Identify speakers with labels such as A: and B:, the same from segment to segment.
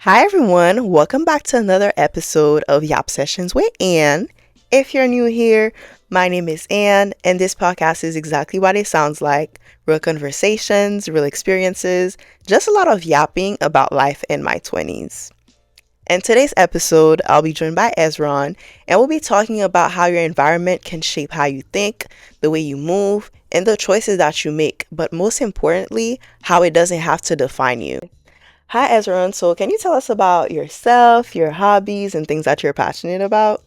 A: Hi everyone, welcome back to another episode of Yap Sessions with Anne. If you're new here, my name is Anne, and this podcast is exactly what it sounds like: real conversations, real experiences, just a lot of yapping about life in my 20s. In today's episode, I'll be joined by Esron, and we'll be talking about how your environment can shape how you think, the way you move, and the choices that you make, but most importantly, how it doesn't have to define you. Hi, Ezra. So, can you tell us about yourself, your hobbies, and things that you're passionate about?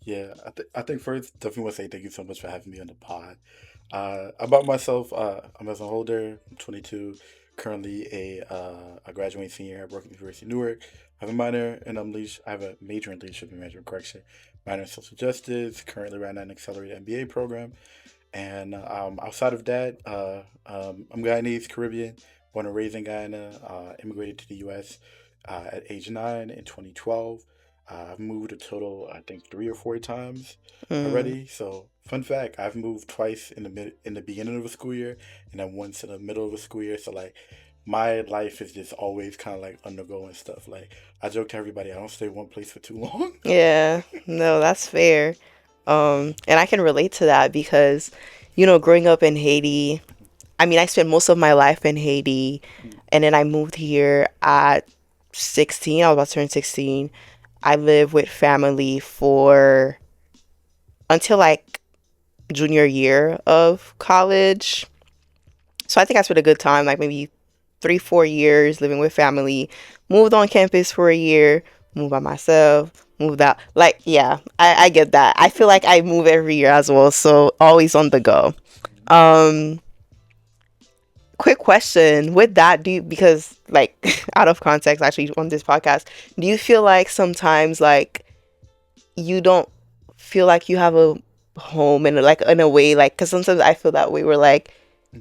B: I think first definitely want to say thank you so much for having me on the pod. About myself, I'm as an older, I'm 22, currently a graduating senior at Brooklyn University, Newark. I have a minor in I have a major in leadership and management correction, minor in social justice. Currently, right now, an accelerated MBA program. And outside of that, I'm Guyanese, Caribbean, born and raised in Guyana. Immigrated to the U.S. At age 9 in 2012. I've moved a total, I think, 3 or 4 times
A: Mm,
B: already. So, fun fact: I've moved twice in the beginning of a school year, and then once in the middle of a school year. So, like, my life is just always kind of like undergoing stuff. Like, I joke to everybody, I don't stay one place for too long.
A: yeah, no, that's fair. And I can relate to that because, growing up in Haiti, I mean, I spent most of my life in Haiti, and then I moved here at 16. I was about to turn 16. I lived with family for until like junior year of college. So I think I spent a good time, like maybe 3, 4 years living with family, moved on campus for a year, moved by myself, moved out. Like, yeah, I get that. I feel like I move every year as well, so always on the go. Um, Quick question with that, because like out of context, actually on this podcast, do you feel like sometimes like you don't feel like you have a home and like in a way, like because sometimes I feel that way where like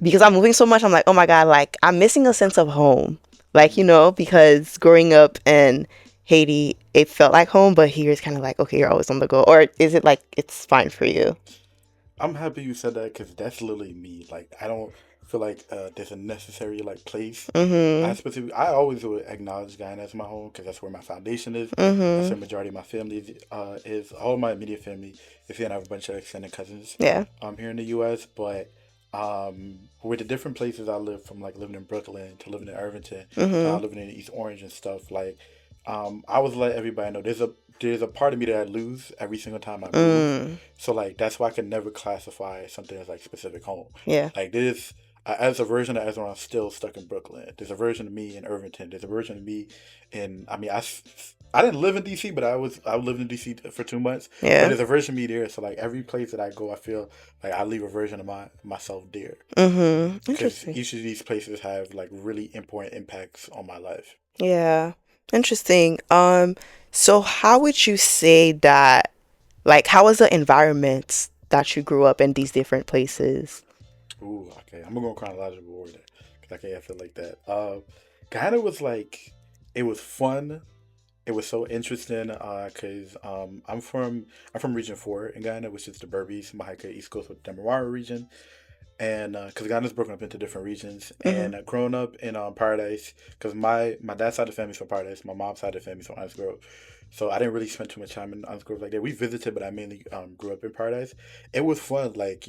A: because I'm moving so much, I'm like, oh my God, like I'm missing a sense of home. Like, because growing up in Haiti, it felt like home, but here it's kind of like, okay, you're always on the go. Or is it like it's fine for you?
B: I'm happy you said that because that's literally me. Like, I don't feel like there's a necessary like place.
A: Mm
B: I always would acknowledge Guyana as my home because that's where my foundation is.
A: hmm. Mm
B: That's
A: hmm.
B: where the majority of my family is. All my immediate family is here, and I have a bunch of extended cousins
A: Yeah.
B: here in the U.S. But with the different places I live, from like living in Brooklyn to living in Irvington to now
A: Mm
B: living in East Orange and stuff, like I was let everybody know there's a part of me that I lose every single time I
A: hmm.
B: move.
A: Mm.
B: So like that's why I can never classify something as like specific home.
A: Yeah.
B: Like there's as a version of Ezra, I'm still stuck in Brooklyn. There's a version of me in Irvington. There's a version of me in. I didn't live in DC, but I lived in DC for 2 months. But
A: Yeah.
B: there's a version of me there. So like every place that I go, I feel like I leave a version of myself there
A: Mm hmm.
B: because
A: Interesting.
B: each of these places have like really important impacts on my life.
A: Yeah. Interesting. So how would you say that, like, how was the environment that you grew up in these different places?
B: Ooh, okay. I'm gonna go chronological order because I feel like that. Ghana was like it was fun. It was so interesting because I'm from Region 4 in Ghana, which is the Berbice, Mahika, East Coast with Demerara region, and because Ghana's broken up into different regions.
A: Mm
B: And growing up in Paradise, because my dad's side of the family's from Paradise, my mom's side of the family's from Owens Grove, so I didn't really spend too much time in Owens Grove like that. We visited, but I mainly grew up in Paradise. It was fun, like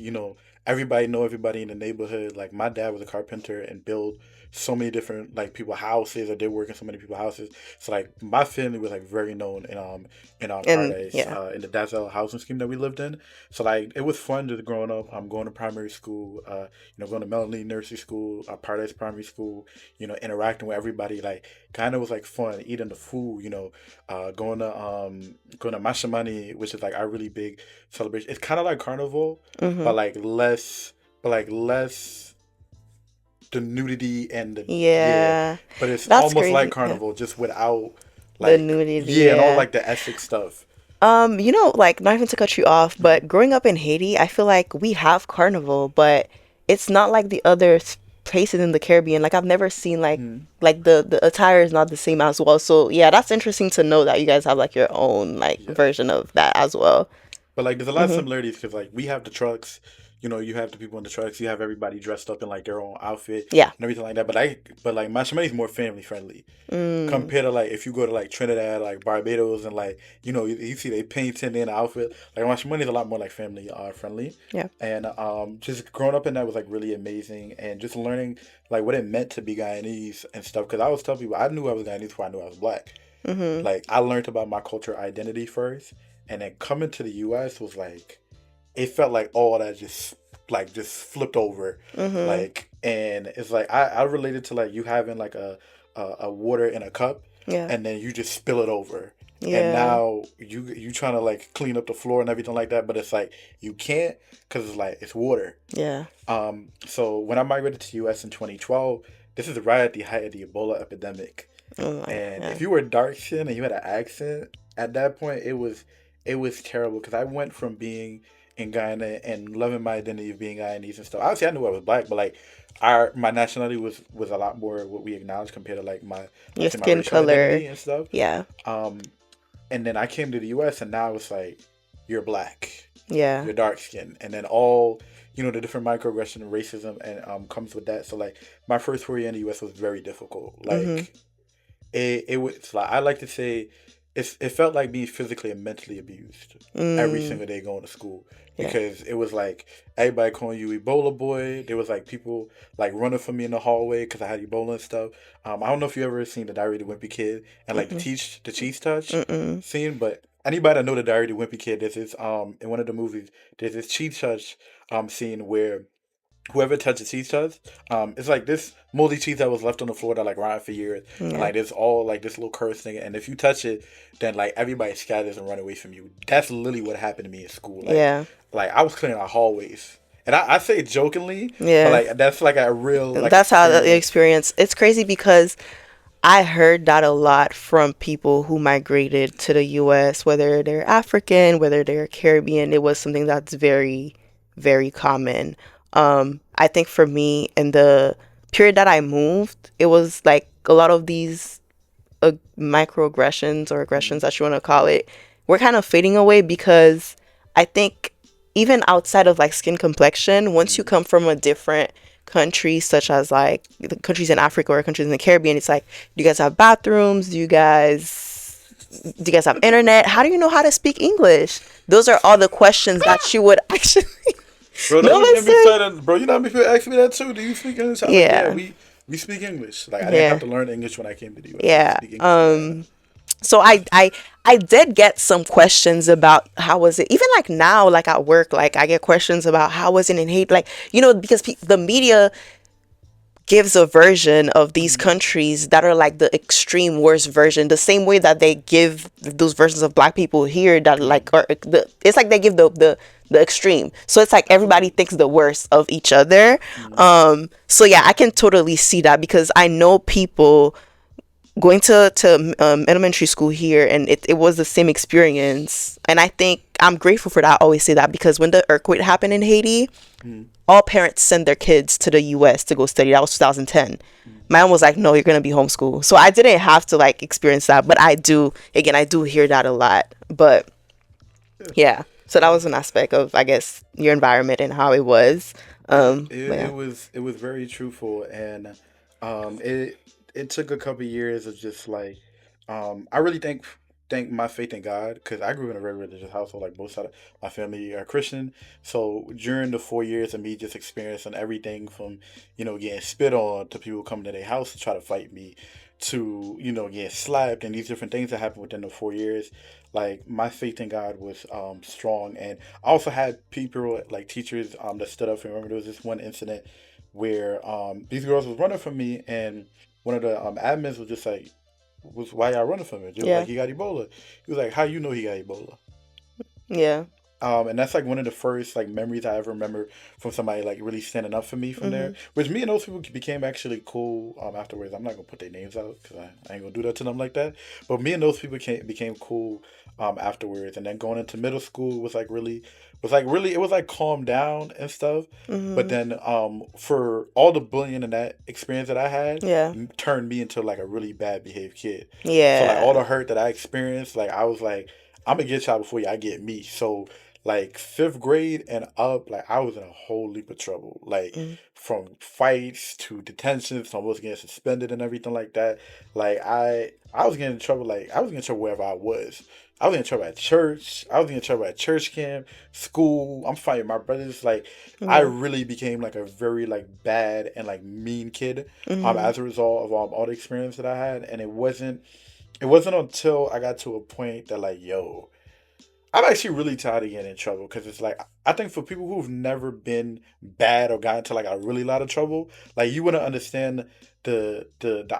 B: everybody know everybody in the neighborhood. Like my dad was a carpenter and built so many different like people houses, or did work in so many people's houses. So like my family was like very known in
A: And
B: Paradise
A: yeah.
B: in the Dazzle housing scheme that we lived in. So like it was fun just growing up. I'm going to primary school, going to Melanie Nursery School, Paradise Primary School. Interacting with everybody. Like kind of was like fun eating the food. Going to Mashamani, which is like our really big celebration. It's kind of like carnival,
A: Mm-hmm.
B: but less the nudity and the yeah,
A: Yeah.
B: but it's
A: That's
B: almost like
A: crazy. Yeah.
B: carnival, just without
A: The
B: like
A: nudity,
B: yeah, and all
A: yeah.
B: like the Essex stuff.
A: Like not even to cut you off,
B: Mm-hmm.
A: but growing up in Haiti, I feel like we have carnival, but it's not like the other places in the Caribbean. Like I've never seen like the attire is not the same as well. So yeah, that's interesting to know that you guys have like your own like
B: Yeah.
A: version of that as well.
B: But like, there's a lot of
A: Mhm.
B: similarities because like we have the trucks, you have the people in the trucks, you have everybody dressed up in like their own outfit
A: Yeah.
B: and everything like that. But like Mashemane is more family friendly
A: Mm.
B: compared to like if you go to like Trinidad, like Barbados, and like you see they painting in the outfit. Like Mashemane is a lot more like family friendly.
A: Yeah.
B: And just growing up in that was like really amazing, and just learning like what it meant to be Guyanese and stuff. Because I was telling people I knew I was Guyanese before I knew I was black.
A: Mhm.
B: Like I learned about my culture identity first, and then coming to the U.S. was like it felt like all that just flipped over,
A: Mhm.
B: like, and it's like I related to like you having like a water in a cup,
A: Yeah.
B: and then you just spill it over, and
A: Yeah.
B: now you trying to like clean up the floor and everything like that, but it's like you can't because it's like it's water.
A: Yeah.
B: So when I migrated to U.S. in 2012, this is right at the height of the Ebola epidemic.
A: Oh my.
B: And
A: Yeah.
B: if you were dark skinned and you had an accent at that point, it was terrible because I went from being in Guyana and loving my identity of being Guyanese and stuff. Obviously, I knew I was black, but like my nationality was a lot more what we acknowledge compared to like my
A: Your
B: let's say my
A: skin
B: racial
A: color.
B: identity and stuff.
A: Yeah.
B: Um, and then I came to the U.S. and now it's like you're black,
A: Yeah.
B: you're dark skinned, and then all the different microaggression and racism and comes with that. So like my first 4 year in the U.S. was very difficult.
A: Mhm.
B: Like it was like I like to say it felt like being physically and mentally abused every
A: Mm.
B: single day going to school
A: Yeah.
B: because it was like everybody calling you Ebola boy. There was like people like running for me in the hallway because I had Ebola and stuff. I don't know if you ever seen the Diary of the Wimpy Kid and like
A: Mm-mm.
B: the cheese touch
A: Mm-mm.
B: scene, but anybody that know the Diary of the Wimpy Kid, there's this in one of the movies there's this cheese touch scene where whoever touches cheese touch, it's like this moldy cheese that was left on the floor that like rotted for years, and
A: Yeah.
B: like there's all like this little curse thing, and if you touch it, then like everybody scatters and run away from you. That's literally what happened to me in school.
A: Yeah.
B: Like I was clearing out hallways, and I say it jokingly, but
A: Yeah.
B: like that's like a real
A: And
B: like
A: that's how the
B: experience.
A: experience. It's crazy because I heard that a lot from people who migrated to the US, whether they're African, whether they're Caribbean. It was something that's very, very common. I think for me, in the period that I moved, it was like a lot of these microaggressions or aggressions
B: Mm-hmm.
A: that you want to call it, we're kind of fading away because I think even outside of like skin complexion, once you
B: Mm-hmm.
A: come from a different country, such as like the countries in Africa or countries in the Caribbean, it's like, do you guys have bathrooms? Do you guys have internet? How do you know how to speak English? Those are all the questions that you would actually
B: Bro,
A: no
B: don't look at me
A: listen.
B: saying, bro. You know how many people ask me that too? Do you speak English? I'm like, yeah,
A: Yeah.
B: we speak English. Like I didn't have
A: Yeah.
B: to learn English when I came to the U.S. We
A: Yeah.
B: speak English here.
A: So I did get some questions about how was it even like now like at work like I get questions about how was it in Haiti like because the media gives a version of these
B: Mm-hmm.
A: countries that are like the extreme worst version the same way that they give those versions of black people here that like are it's like they give the extreme, so it's like everybody
B: Absolutely.
A: thinks the worst of each other.
B: Mm-hmm.
A: So yeah, I can totally see that because I know people going to elementary school here, and it was the same experience, and I think I'm grateful for that. I always say that because when the earthquake happened in Haiti,
B: Mm-hmm.
A: all parents send their kids to the US to go study. That was 2010. My mom was like, no, you're gonna be homeschooled, so I didn't have to like experience that, but I do hear that a lot. But
B: Yeah.
A: yeah, so that was an aspect of, I guess, your environment and how it was. But yeah.
B: It was very truthful, and it took a couple years of just like I really thank my faith in God because I grew up in a very religious household. Like both sides of my family are Christian, so during the 4 years of me just experiencing everything from getting spit on to people coming to their house to try to fight me to getting slapped and these different things that happened within the 4 years. Like my faith in God was strong, and I also had people like teachers that stood up for me. I remember there was this one incident where these girls was running from me, and one of the admins was just like, "Was why y'all running from him?" Just like
A: Yeah.
B: he got Ebola. He was like, "How you know he got Ebola?"
A: Yeah.
B: And that's like one of the first like memories I ever remember from somebody like really standing up for me from there.
A: Mhm.
B: Which me and those people became actually cool afterwards. I'm not gonna put their names out because I ain't gonna do that to them like that. But me and those people became cool afterwards. And then going into middle school was like really it was like calmed down and stuff. But
A: Mhm.
B: then for all the bullying and that experience that I had
A: Yeah.
B: turned me into like a really bad behaved kid. So like all
A: Yeah.
B: the hurt that I experienced, like I was like, I'm gonna get y'all before y'all get me. So like fifth grade and up, like I was in a whole heap of trouble. Like
A: Mm,
B: from fights to detentions, to almost getting suspended and everything like that. Like I was getting in trouble. Like I was getting in trouble wherever I was. I was getting in trouble at church. I was getting in trouble at church camp, school. I'm fighting my brothers. Like I
A: yeah.
B: really became like a very like bad and like mean kid.
A: Mm-hmm.
B: As a result of all the experience that I had, and it wasn't until I got to a point that like yo, I'm actually really tired of getting in trouble because it's like I think for people who've never been bad or gotten into like a really lot of trouble, like you wouldn't understand the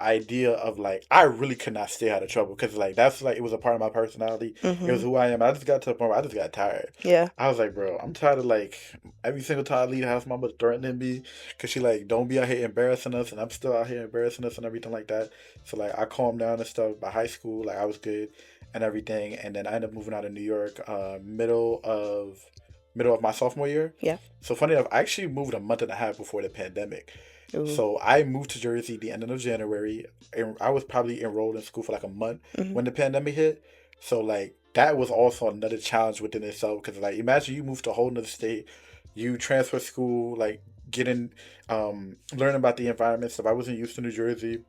B: idea of like I really could not stay out of trouble because like that's like it was a part of my personality. It was
A: Mm-hmm.
B: who I am. I just got to the point where I just got tired.
A: Yeah.
B: I was like, bro, I'm tired of like every single time I leave the house, mama threatening me because she like don't be out here embarrassing us, and I'm still out here embarrassing us and everything like that. So like I calmed down and stuff. By high school, like I was good and everything. And then I ended up moving out of New York, middle of my sophomore year.
A: Yeah.
B: So funny enough, I actually moved a month and a half before the pandemic.
A: Ooh.
B: So I moved to Jersey the end of January, and I was probably enrolled in school for like a month
A: Mm-hmm.
B: when the pandemic hit. So like that was also another challenge within itself because like imagine you move to a whole nother state, you transfer school, like getting learning about the environment stuff. I wasn't used to New Jersey,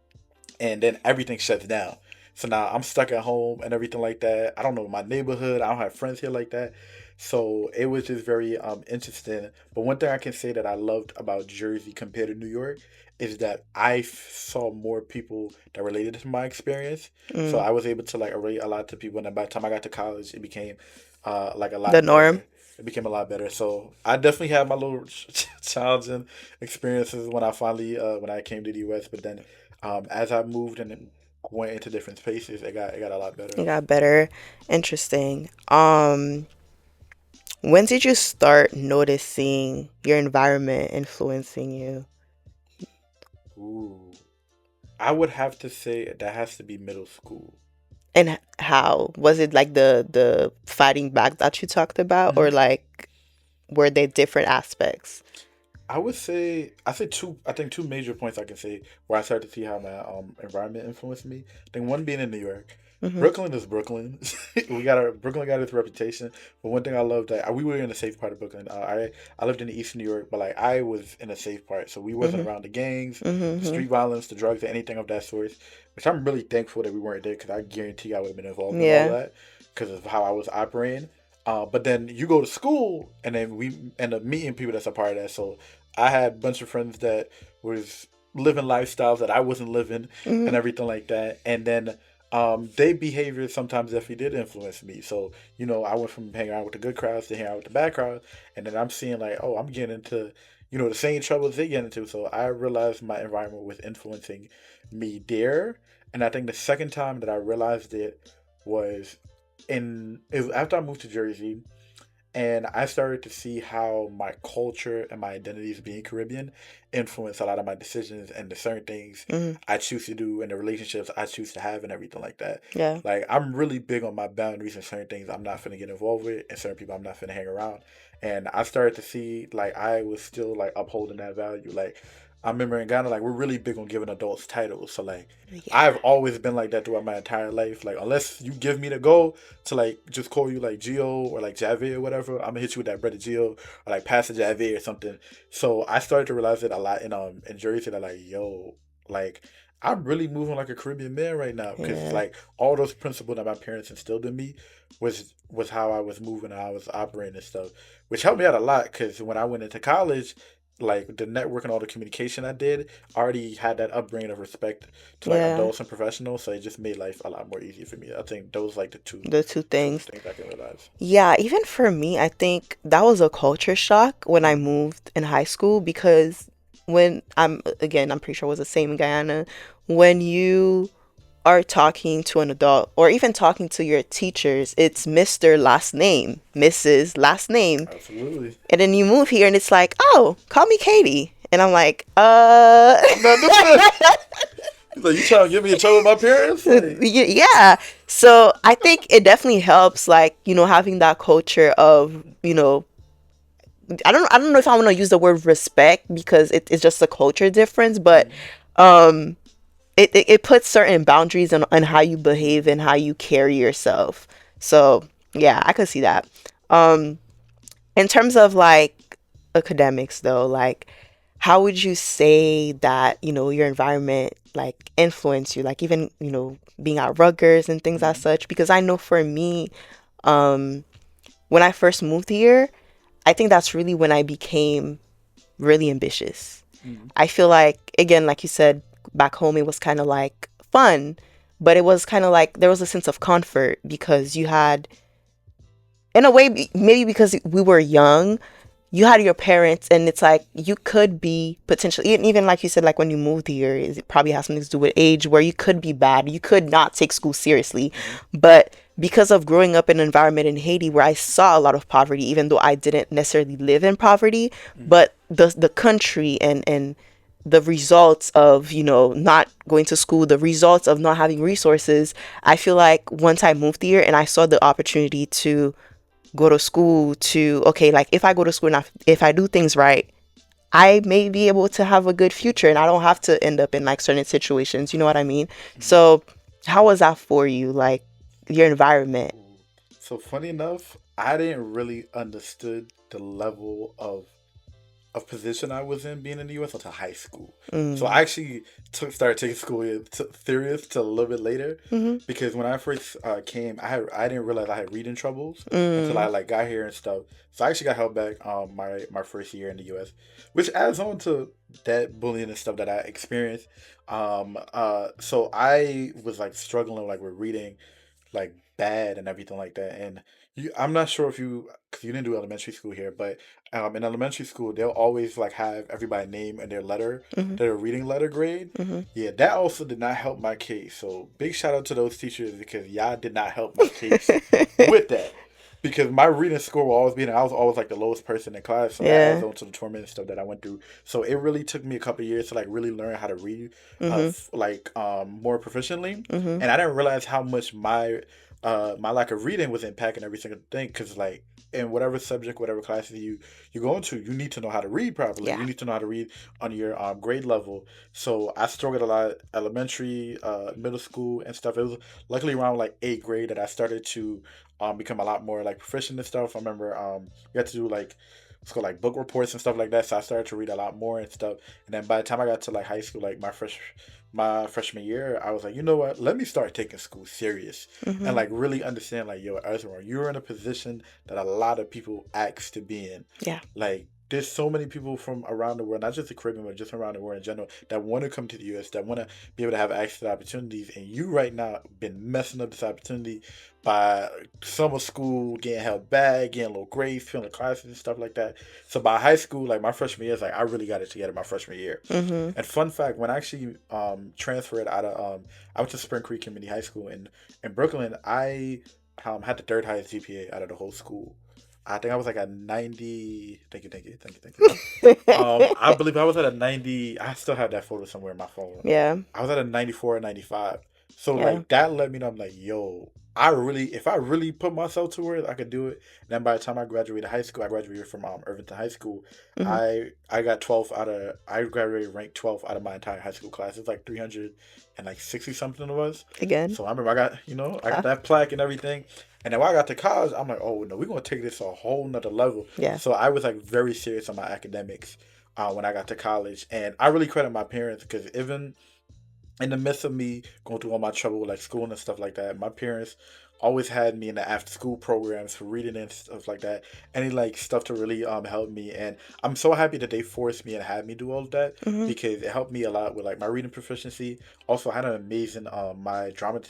B: and then everything shuts down. So now I'm stuck at home and everything like that. I don't know my neighborhood. I don't have friends here like that. So it was just very interesting. But one thing I can say that I loved about Jersey compared to New York is that saw more people that related to my experience. So
A: Mm.
B: I was able to like relate a lot to people. And then by the time I got to college, it became like a
A: The
B: lot
A: norm.
B: better. It became a lot better. So I definitely had my little challenging experiences when I finally when I came to the U.S. But then as I moved and went into different spaces, it got a lot better.
A: It got better. Interesting. When did you start noticing your environment influencing you?
B: Ooh, I would have to say that has to be middle school.
A: And how? Was it like the fighting back that you talked about, or
B: Mhm.
A: like were they different aspects?
B: I say two. I think two major points I can say where I started to see how my environment influenced me. I think one being in New York.
A: Mm-hmm.
B: Brooklyn is Brooklyn. Brooklyn got its reputation. But one thing I loved that we were in a safe part of Brooklyn. I lived in the East New York, but like I was in a safe part, so we wasn't
A: Mm-hmm.
B: around the gangs, the
A: Mm-hmm.
B: street violence, the drugs, or anything of that sort. Which I'm really thankful that we weren't there because I guarantee I would have been involved in all of
A: Yeah.
B: that because of how I was operating. But then you go to school, and then we end up meeting people that's a part of that. So I had a bunch of friends that was living lifestyles that I wasn't living
A: Mm-hmm.
B: and everything like that. And then their behavior sometimes definitely did influence me. So, I went from hanging out with the good crowds to hanging out with the bad crowds. And then I'm seeing like, oh, I'm getting into, the same troubles they get into. So I realized my environment was influencing me there. And I think the second time that I realized it was it was after I moved to Jersey and I started to see how my culture and my identity as being Caribbean influence a lot of my decisions and the certain things
A: Mm-hmm.
B: I choose to do and the relationships I choose to have and everything like that.
A: Yeah.
B: Like I'm really big on my boundaries and certain things I'm not finna get involved with and certain people I'm not finna hang around. And I started to see like I was still like upholding that value. Like I remember in Ghana, like we're really big on giving adults titles. So like
A: Yeah.
B: I've always been like that throughout my entire life. Like unless you give me the go to like just call you like Geo or like Javier or whatever, I'm gonna hit you with that brother Geo or like Pastor Javier or something. So I started to realize it a lot in Jersey that like yo, like I'm really moving like a Caribbean man right now because
A: Yeah.
B: like all those principles that my parents instilled in me was how I was moving, how I was operating and stuff, which helped me out a lot because when I went into college, like the network and all the communication I did, I already had that upbringing of respect to like
A: Yeah.
B: adults and professionals, so it just made life a lot more easy for me. I think those like the two
A: The two
B: two
A: things.
B: things I can realize.
A: Yeah, even for me, I think that was a culture shock when I
B: Mm,
A: moved in high school because when I'm pretty sure it was the same in Guyana, when you are talking to an adult or even talking to your teachers, it's Mr. last name, Mrs. last name.
B: absolutely.
A: And then you move here and it's like, oh, call me Katie. And I'm like,
B: I'm not doing that. He's like, you trying to get me in trouble with my parents? Like,
A: yeah. So I think it definitely helps, like, having that culture of, I don't know if I want to use the word respect because it's just a culture difference, but
B: mm,
A: um it puts certain boundaries on how you
B: mm,
A: behave and how you carry yourself. So yeah, I could see that. Um In terms of like academics though, like how would you say that, your environment like influenced you, like even, being at Rutgers and things as
B: Mm-hmm.
A: such? Because I know for me, um, when I first moved here, I think that's really when I became really ambitious.
B: Mm-hmm.
A: I feel like, again, like you said, back home it was kind of like fun, but it was kind of like there was a sense of comfort because you had, in a way, maybe because we were young, you had your parents, and it's like you could be potentially, even like you said, like when you moved here, it probably has something to do with age, where you could be bad, you could not take school seriously.
B: Mm-hmm.
A: But because of growing up in an environment in Haiti where I saw a lot of poverty, even though I didn't necessarily live in poverty,
B: Mm-hmm.
A: but the country and the results of not going to school, the results of not having resources, I feel like once I moved here and I saw the opportunity to go to school, to okay, like if I go to school and if I do things right, I may be able to have a good future and I don't have to end up in like certain situations, you know what I mean?
B: Mm-hmm.
A: So how was that for you, like your environment?
B: Ooh. So funny enough, I didn't really understood the level of position I was in being in the U.S. until high school. So
A: Mm.
B: I actually started taking school serious till a little bit later,
A: Mm-hmm.
B: because when I first came, I didn't realize I had reading troubles until I
A: Mm.
B: like got here and stuff. So I actually got held back my first year in the U.S., which adds on to that bullying and stuff that I experienced. So I was like struggling like with reading like bad and everything like that. And I'm not sure if you, because you didn't do elementary school here, but in elementary school they'll always like have everybody name and their letter,
A: Mm-hmm.
B: their reading letter grade.
A: Mm-hmm.
B: Yeah, that also did not help my case. So big shout out to those teachers because y'all did not help my case with that. Because my reading score will always be, and I was always like the lowest person in class, so that adds
A: Yeah.
B: on to the torment and stuff that I went through. So it really took me a couple of years to like really learn how to read,
A: Mm-hmm.
B: more proficiently,
A: Mm-hmm.
B: and I didn't realize how much my lack of reading was impacting every single thing. Because like in whatever subject, whatever classes you go into, you need to know how to read properly.
A: Yeah.
B: You need to know how to read on your grade level. So I struggled a lot elementary, middle school, and stuff. It was luckily around like eighth grade that I started to become a lot more like proficient and stuff. I remember we had to do like it's called like book reports and stuff like that. So I started to read a lot more and stuff. And then by the time I got to like high school, like my freshman year, I was like, you know what? Let me start taking school serious and
A: Mm-hmm.
B: like really understand like, yo, Ezra, you're in a position that a lot of people ask to be in.
A: Yeah.
B: Like there's so many people from around the world, not just the Caribbean, but just around the world in general, that want to come to the U.S., that want to be able to have access to opportunities. And you right now been messing up this opportunity by summer school, getting held back, getting low grades, failing classes and stuff like that. So by high school, like my freshman year, it's like I really got it together my freshman year.
A: Mm-hmm.
B: And fun fact, when I actually transferred out of I went to Spring Creek Community High School in Brooklyn, I had the third highest GPA out of the whole school. I think I was like a 90. Thank you, thank you, thank you, thank you. I believe I was at a 90. I still have that photo somewhere in my phone.
A: Yeah.
B: I was at a 94 or 95. So
A: Yeah.
B: like that let me know I'm like, yo, I really if I really put myself to it, I could do it. And then by the time I graduated high school, I graduated from Irvington High School.
A: Mm-hmm.
B: I got 12 out of I graduated ranked 12 out of my entire high school class. It's like 300 and like 60 something it was.
A: Again.
B: So I remember I got
A: Huh?
B: that plaque and everything. And then when I got to college, I'm like, oh no, we're gonna take this to a whole nother level.
A: Yeah.
B: So I was like very serious on my academics when I got to college, and I really credit my parents because even in the midst of me going through all my trouble with like school and stuff like that, my parents always had me in the after school programs for reading and stuff like that. Any like stuff to really help me. And I'm so happy that they forced me and had me do all of that
A: Mm-hmm.
B: because it helped me a lot with like my reading proficiency. Also I had an amazing my drama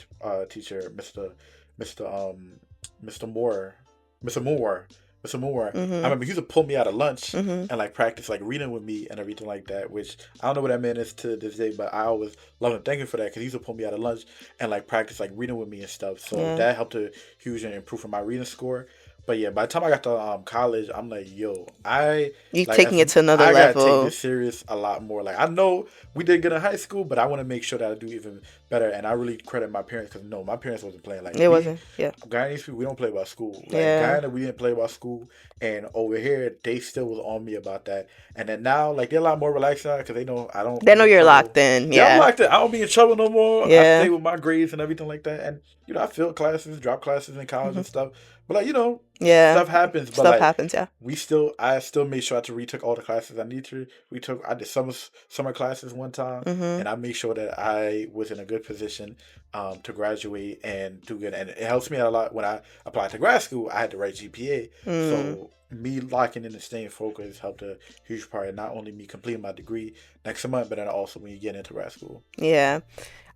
B: teacher, Mr. Mr. Moore. Mr. Moore. Mr. Moore. I
A: Mm-hmm.
B: remember he used to pull me out of lunch
A: Mm-hmm.
B: and like practice like reading with me and everything like that, which I don't know what that man is to this day, but I always love him. Thank you for that because he used to pull me out of lunch and like practice like reading with me and stuff. So
A: Yeah.
B: that helped to huge and improve my reading score. But yeah, by the time I got to college, I'm like, yo, I
A: You
B: like
A: taking it to another
B: I gotta take
A: level.
B: this serious a lot more. Like I know we did good in high school, but I want to make sure that I do even better. And I really credit my parents because no, my parents wasn't playing. Like
A: It
B: we,
A: wasn't. Yeah.
B: Guyanese people, we don't play about school. Like in
A: Yeah.
B: Guyana, we didn't play about school, and over here, they still was on me about that. And then now, like they're a lot more relaxed now because they know I don't
A: They know
B: be in
A: you're locked
B: trouble.
A: in.
B: Yeah, I'm
A: Yeah.
B: locked in. I don't be in trouble no more. I stay
A: Yeah.
B: with my grades and everything like that. And I failed classes, dropped classes in college
A: Hmm.
B: and stuff. But like
A: Yeah.
B: stuff happens. But
A: Stuff
B: like
A: happens. Yeah.
B: I still made sure to retook all the classes I need to. I did summer classes one time,
A: Hmm.
B: and I made sure that I was in a good position to graduate and do good. And it helps me out a lot when I applied to grad school. I had the right GPA,
A: Mm.
B: so me locking in and staying focused helped a huge part. Not only me completing my degree next month, but then also when you get into grad school.
A: Yeah.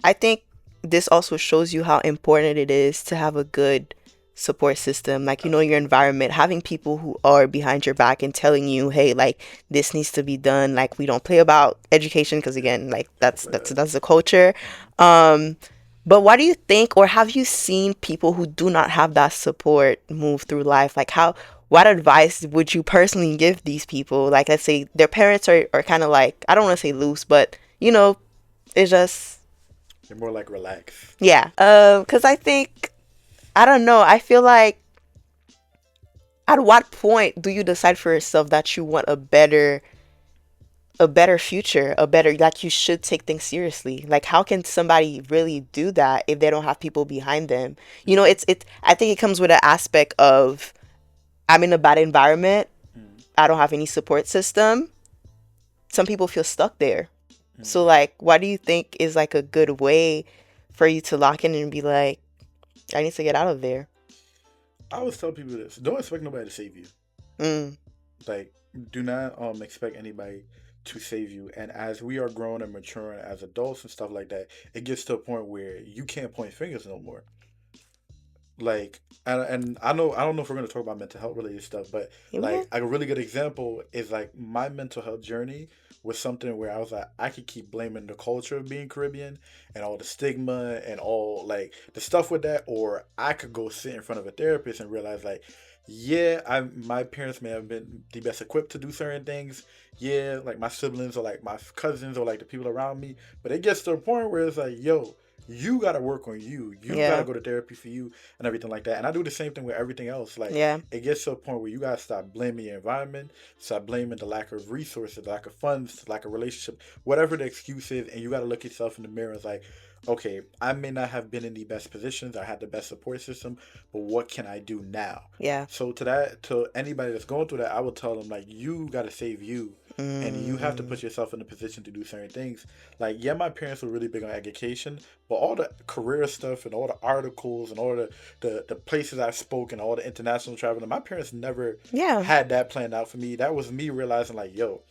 A: I think this also shows you how important it is to have a good support system, like, your
B: Absolutely.
A: environment, having people who are behind your back and telling you, hey, like, this needs to be done. Like, we don't play about education because,
B: Yeah,
A: again, like,
B: don't
A: that's
B: play
A: that's
B: that.
A: that's the culture. um but what do you think, or have you seen people who do not have that support move through life? Like, what advice would you personally give these people? Like, let's say their parents are kind of like, I don't want to say loose, but it's just,
B: They're more like relaxed.
A: yeah. Because I think, I don't know. I feel like, at what point do you decide for yourself that you want a better future, a better, like, you should take things seriously? Like, how can somebody really do that if they don't have people behind them?
B: Mm,
A: It's I think it comes with an aspect of, I'm in a bad environment.
B: mm,
A: I don't have any support system. Some people feel stuck there. So,
B: mm.
A: like, what do you think is like a good way for you to lock in and be like, I need to get out of there?
B: I always tell people this: don't expect nobody to save you.
A: Mm,
B: Like, do not expect anybody to save you. And as we are growing and maturing as adults and stuff like that, it gets to a point where you can't point fingers no more. Like, and I don't know if we're going to talk about mental health related stuff, but
A: yeah.
B: like a really good example is like my mental health journey was something where I was like, I could keep blaming the culture of being Caribbean and all the stigma and all like the stuff with that, or I could go sit in front of a therapist and realize like, yeah, I my parents may have been the best equipped to do certain things. Yeah, like my siblings or like my cousins or like the people around me, but it gets to a point where it's like, yo, you got to work on you. You got to
A: Yeah.
B: go to therapy for you and everything like that. And I do the same thing with everything else. Like,
A: Yeah.
B: it gets to a point where you got to stop blaming your environment, stop blaming the lack of resources, lack of funds, lack of relationship, whatever the excuse is. And you got to look yourself in the mirror and it's like, okay, I may not have been in the best positions, I had the best support system, but what can I do now?
A: Yeah.
B: So to anybody that's going through that, I would tell them like, you got to save you, and you have to
A: Mm,
B: put yourself in a position to do certain things. Like, yeah, my parents were really big on education, but all the career stuff and all the articles and all the places I spoke and all the international traveling, my parents never
A: yeah.
B: had that planned out for me. That was me realizing like, yo,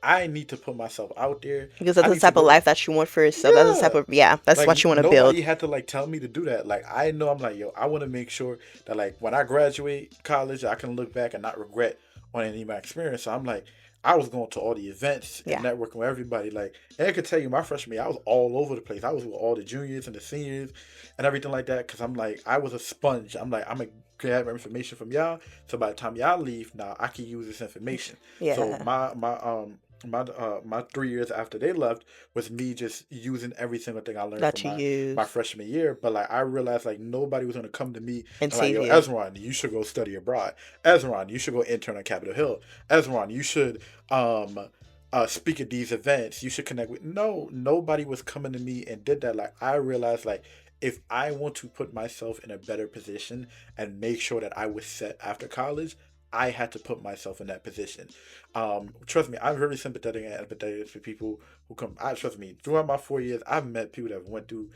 B: I need to put myself out there.
A: Because that's
B: I
A: the
B: need to
A: type of
B: go.
A: life that you want for yourself. That's the type
B: Yeah.
A: of, yeah, that's what
B: Like
A: you want to build.
B: nobody had to like tell me to do that. Like I know I'm like, yo, I want to make sure that like when I graduate college, I can look back and not regret on any of my experience. So I'm like, I was going to all the events and
A: Yeah.
B: networking with everybody. Like, and I could tell you, my freshman year, I was all over the place. I was with all the juniors and the seniors and everything like that. Cause I'm like, I was a sponge. I'm like, I'm gonna grab information from y'all. So by the time y'all leave, now I can use this information. So
A: Yeah.
B: my 3 years after they left was me just using every single thing I learned from
A: That you
B: my
A: use
B: freshman year. But like I realized like nobody was gonna come to me
A: and
B: and like,
A: save
B: yo,
A: you.
B: Ezron, you should go study abroad. Ezron, you should go intern on Capitol Hill. Ezron, you should um speak at these events. You should connect with. No, nobody was coming to me and did that. Like I realized like if I want to put myself in a better position and make sure that I was set after college, I had to put myself in that position. Trust me, I'm very sympathetic and empathetic for people who come. I trust me. Throughout my 4 years, I've met people that went through.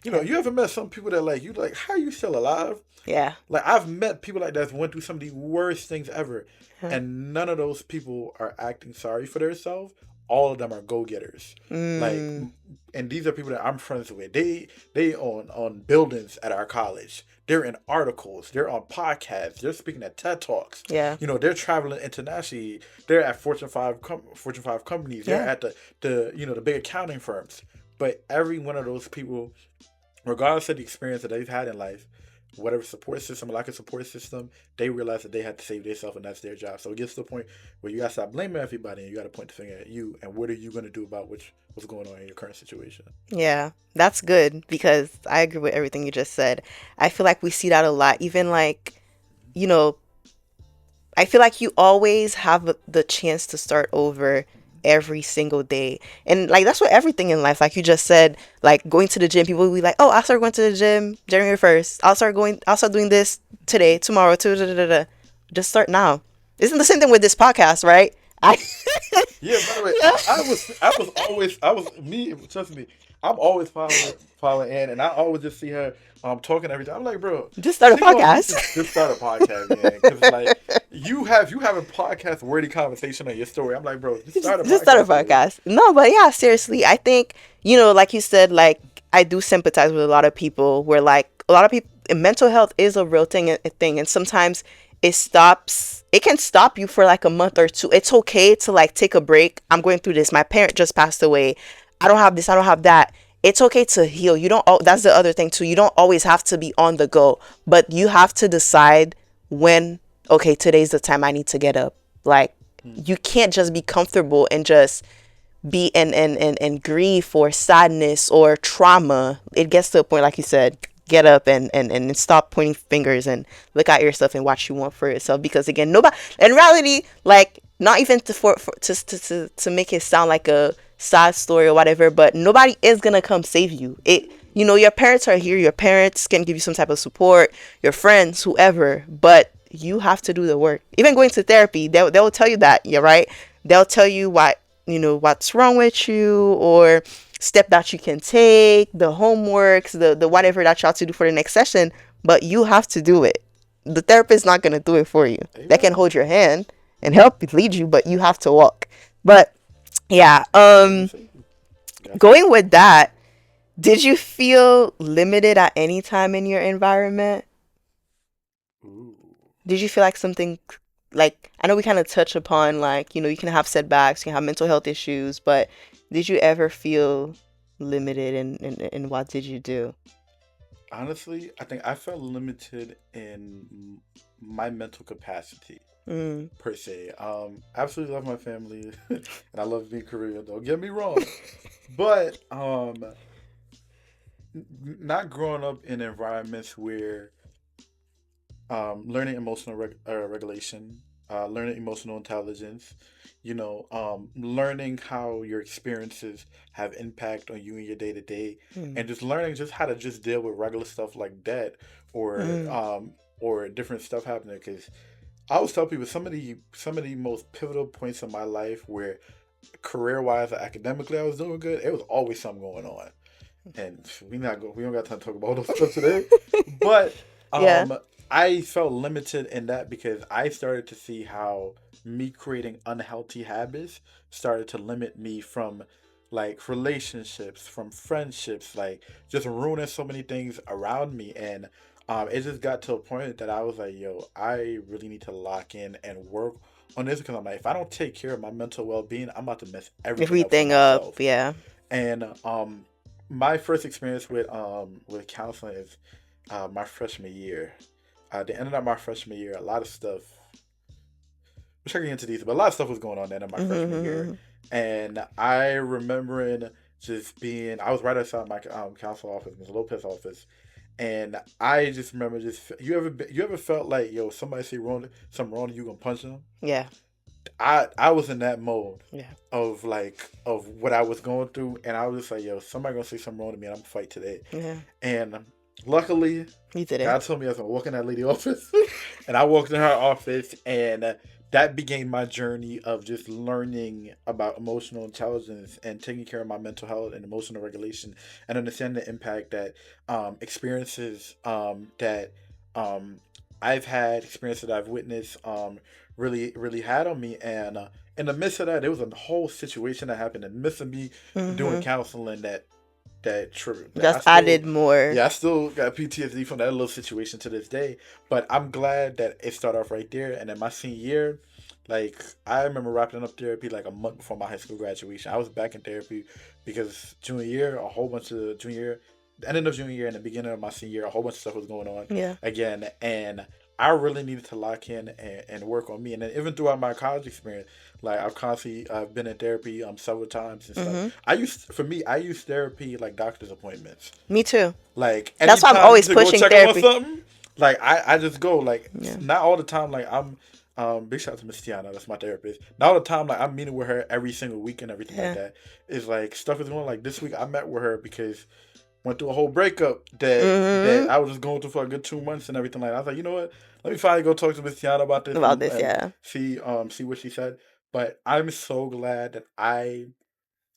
A: Yeah.
B: You ever met some people that like you like how are you still alive?
A: Yeah.
B: Like I've met people like that went through some of the worst things ever,
A: Yeah.
B: and none of those people are acting sorry for themselves. All of them are go getters. Like,
A: Mm,
B: and these are people that I'm friends with. They on buildings at our college. They're in articles. They're on podcasts. They're speaking at TED talks.
A: yeah.
B: They're traveling internationally. They're at Fortune 5 companies. They're
A: Yeah.
B: at the big accounting firms. But every one of those people, regardless of the experience that they've had in life, whatever support system, lack of support system, they realize that they had to save themselves, and that's their job. So it gets to the point where you gotta stop blaming everybody, and you gotta point the finger at you. And what are you gonna do about what's going on in your current situation?
A: Yeah, that's good because I agree with everything you just said. I feel like we see that a lot. Even like, you know, I feel like you always have the chance to start over every single day. And like that's what everything in life, like you just said, like going to the gym, people will be like, "Oh, I'll start going to the gym January 1st. I'll start doing this today, tomorrow, too, da, da, da, da." Just start now. Isn't the same thing with this podcast, right? I
B: Yeah. By the way,
A: yeah.
B: I was always, I was me. Trust me, I'm always following Ann, and I always just see her talking every time. I'm like, bro,
A: Just start a
B: she gonna need to
A: podcast.
B: just start a podcast, man, because like you have a podcast worthy conversation on your story. I'm like, bro, just start a
A: Just start a
B: podcast already.
A: podcast. No, but yeah, seriously, I think like you said, like I do sympathize with a lot of people. Where like a lot of people, mental health is a real thing, and sometimes it can stop you for like a month or two. It's okay to like take a break. I'm going through this. My parent just passed away. I don't have this. I don't have that. It's okay to heal. You don't. That's the other thing too. You don't always have to be on the go, but you have to decide when. Okay, today's the time I need to get up. Like
B: Hmm.
A: you can't just be comfortable and just be in grief or sadness or trauma. It gets to a point, like you said, get up and stop pointing fingers and look at yourself and what you want for yourself. Because again, nobody, in reality, like not even to make it sound like a sad story or whatever, but nobody is gonna come save you. Your parents are here, your parents can give you some type of support, your friends, whoever, but you have to do the work. Even going to therapy, they'll tell you that, you're right. They'll tell you what's wrong with you, or step that you can take, the homeworks, the whatever that you have to do for the next session, but you have to do it. The therapist is not going to do it for you. They can
B: Amen.
A: hold your hand and help lead you, but you have to walk. But yeah,
B: Let me see. Got to.
A: going with that, did you feel limited at any time in your environment?
B: Ooh.
A: Did you feel like something, like I know we kind of touch upon, like you can have setbacks, you can have mental health issues, but did you ever feel limited, and what did you do?
B: Honestly, I think I felt limited in my mental capacity
A: Mm.
B: per se. Absolutely love my family, and I love being Korean. Don't get me wrong, but not growing up in environments where learning emotional regulation, learning emotional intelligence, learning how your experiences have impact on you in your day to day,
A: Mm.
B: and just learning just how to just deal with regular stuff like that, or
A: Mm.
B: different stuff happening. Because I always tell people some of the most pivotal points in my life where career wise or academically I was doing good, it was always something going on, and we don't got time to talk about all those stuff today. But
A: Yeah.
B: um, I felt limited in that because I started to see how me creating unhealthy habits started to limit me from like relationships, from friendships, like just ruining so many things around me. And it just got to a point that I was like, yo, I really need to lock in and work on this because I'm like, if I don't take care of my mental well being, I'm about to mess everything up for
A: Everything up,
B: myself.
A: yeah.
B: And my first experience with counseling is my freshman year. At the end of my freshman year, a lot of stuff. We're checking into these, but a lot of stuff was going on then in my freshman year,
A: Mm-hmm.
B: and I remembering just being. I was right outside my council office, Ms. Lopez office, and I just remember just you ever felt like yo somebody say wrong something wrong you gonna punch them.
A: Yeah.
B: I was in that mode
A: Yeah.
B: of what I was going through, and I was just like, yo, somebody gonna say something wrong to me, and I'm gonna fight today.
A: Yeah.
B: And luckily,
A: You did it.
B: God told me I was gonna walk in that lady office, and I walked in her office, and that began my journey of just learning about emotional intelligence and taking care of my mental health and emotional regulation, and understanding the impact that experiences that um, I've had, experiences that I've witnessed, really had on me. And in the midst of that, there was a whole situation that happened in the midst of me doing
A: Mm-hmm.
B: counseling that true that I
A: Just
B: still
A: added more.
B: yeah, I still got PTSD from that little situation to this day. But I'm glad that it started off right there. And in my senior year, like I remember wrapping up therapy like a month before my high school graduation. I was back in therapy because junior year, a whole bunch of junior year, ending of junior year and the beginning of my senior year, a whole bunch of stuff was going on
A: Yeah.
B: again, and I really needed to lock in and work on me. And then even throughout my college experience, like I've been in therapy several times and stuff.
A: Mhm.
B: I use therapy like doctor's appointments.
A: Me too.
B: Like
A: That's why I'm
B: anytime
A: always
B: to go
A: pushing
B: check up on
A: therapy.
B: something, like I just go like
A: Yeah.
B: not all the time. Like I'm big shout out to Miss Tiana, that's my therapist. Not all the time. Like I'm meeting with her every single week and everything like
A: Yeah.
B: that. Is like stuff is going like this week. I met with her because went through a whole breakup that
A: Mhm.
B: I was just going through for a good 2 months and everything like that. I was like, you know what? Let me finally go talk to Miss Tiana about this
A: About this,
B: and
A: yeah.
B: see what she said. But I'm so glad that I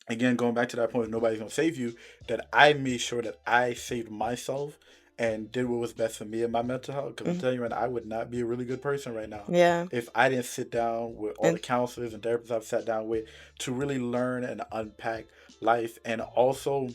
B: again going back to that point, nobody's gonna save you. That I made sure that I saved myself and did what was best for me and my mental health. Because I'm
A: Mhm.
B: telling you, right now, I would not be a really good person right now
A: Yeah.
B: if I didn't sit down with all the
A: And
B: counselors and therapists I've sat down with to really learn and unpack life, and also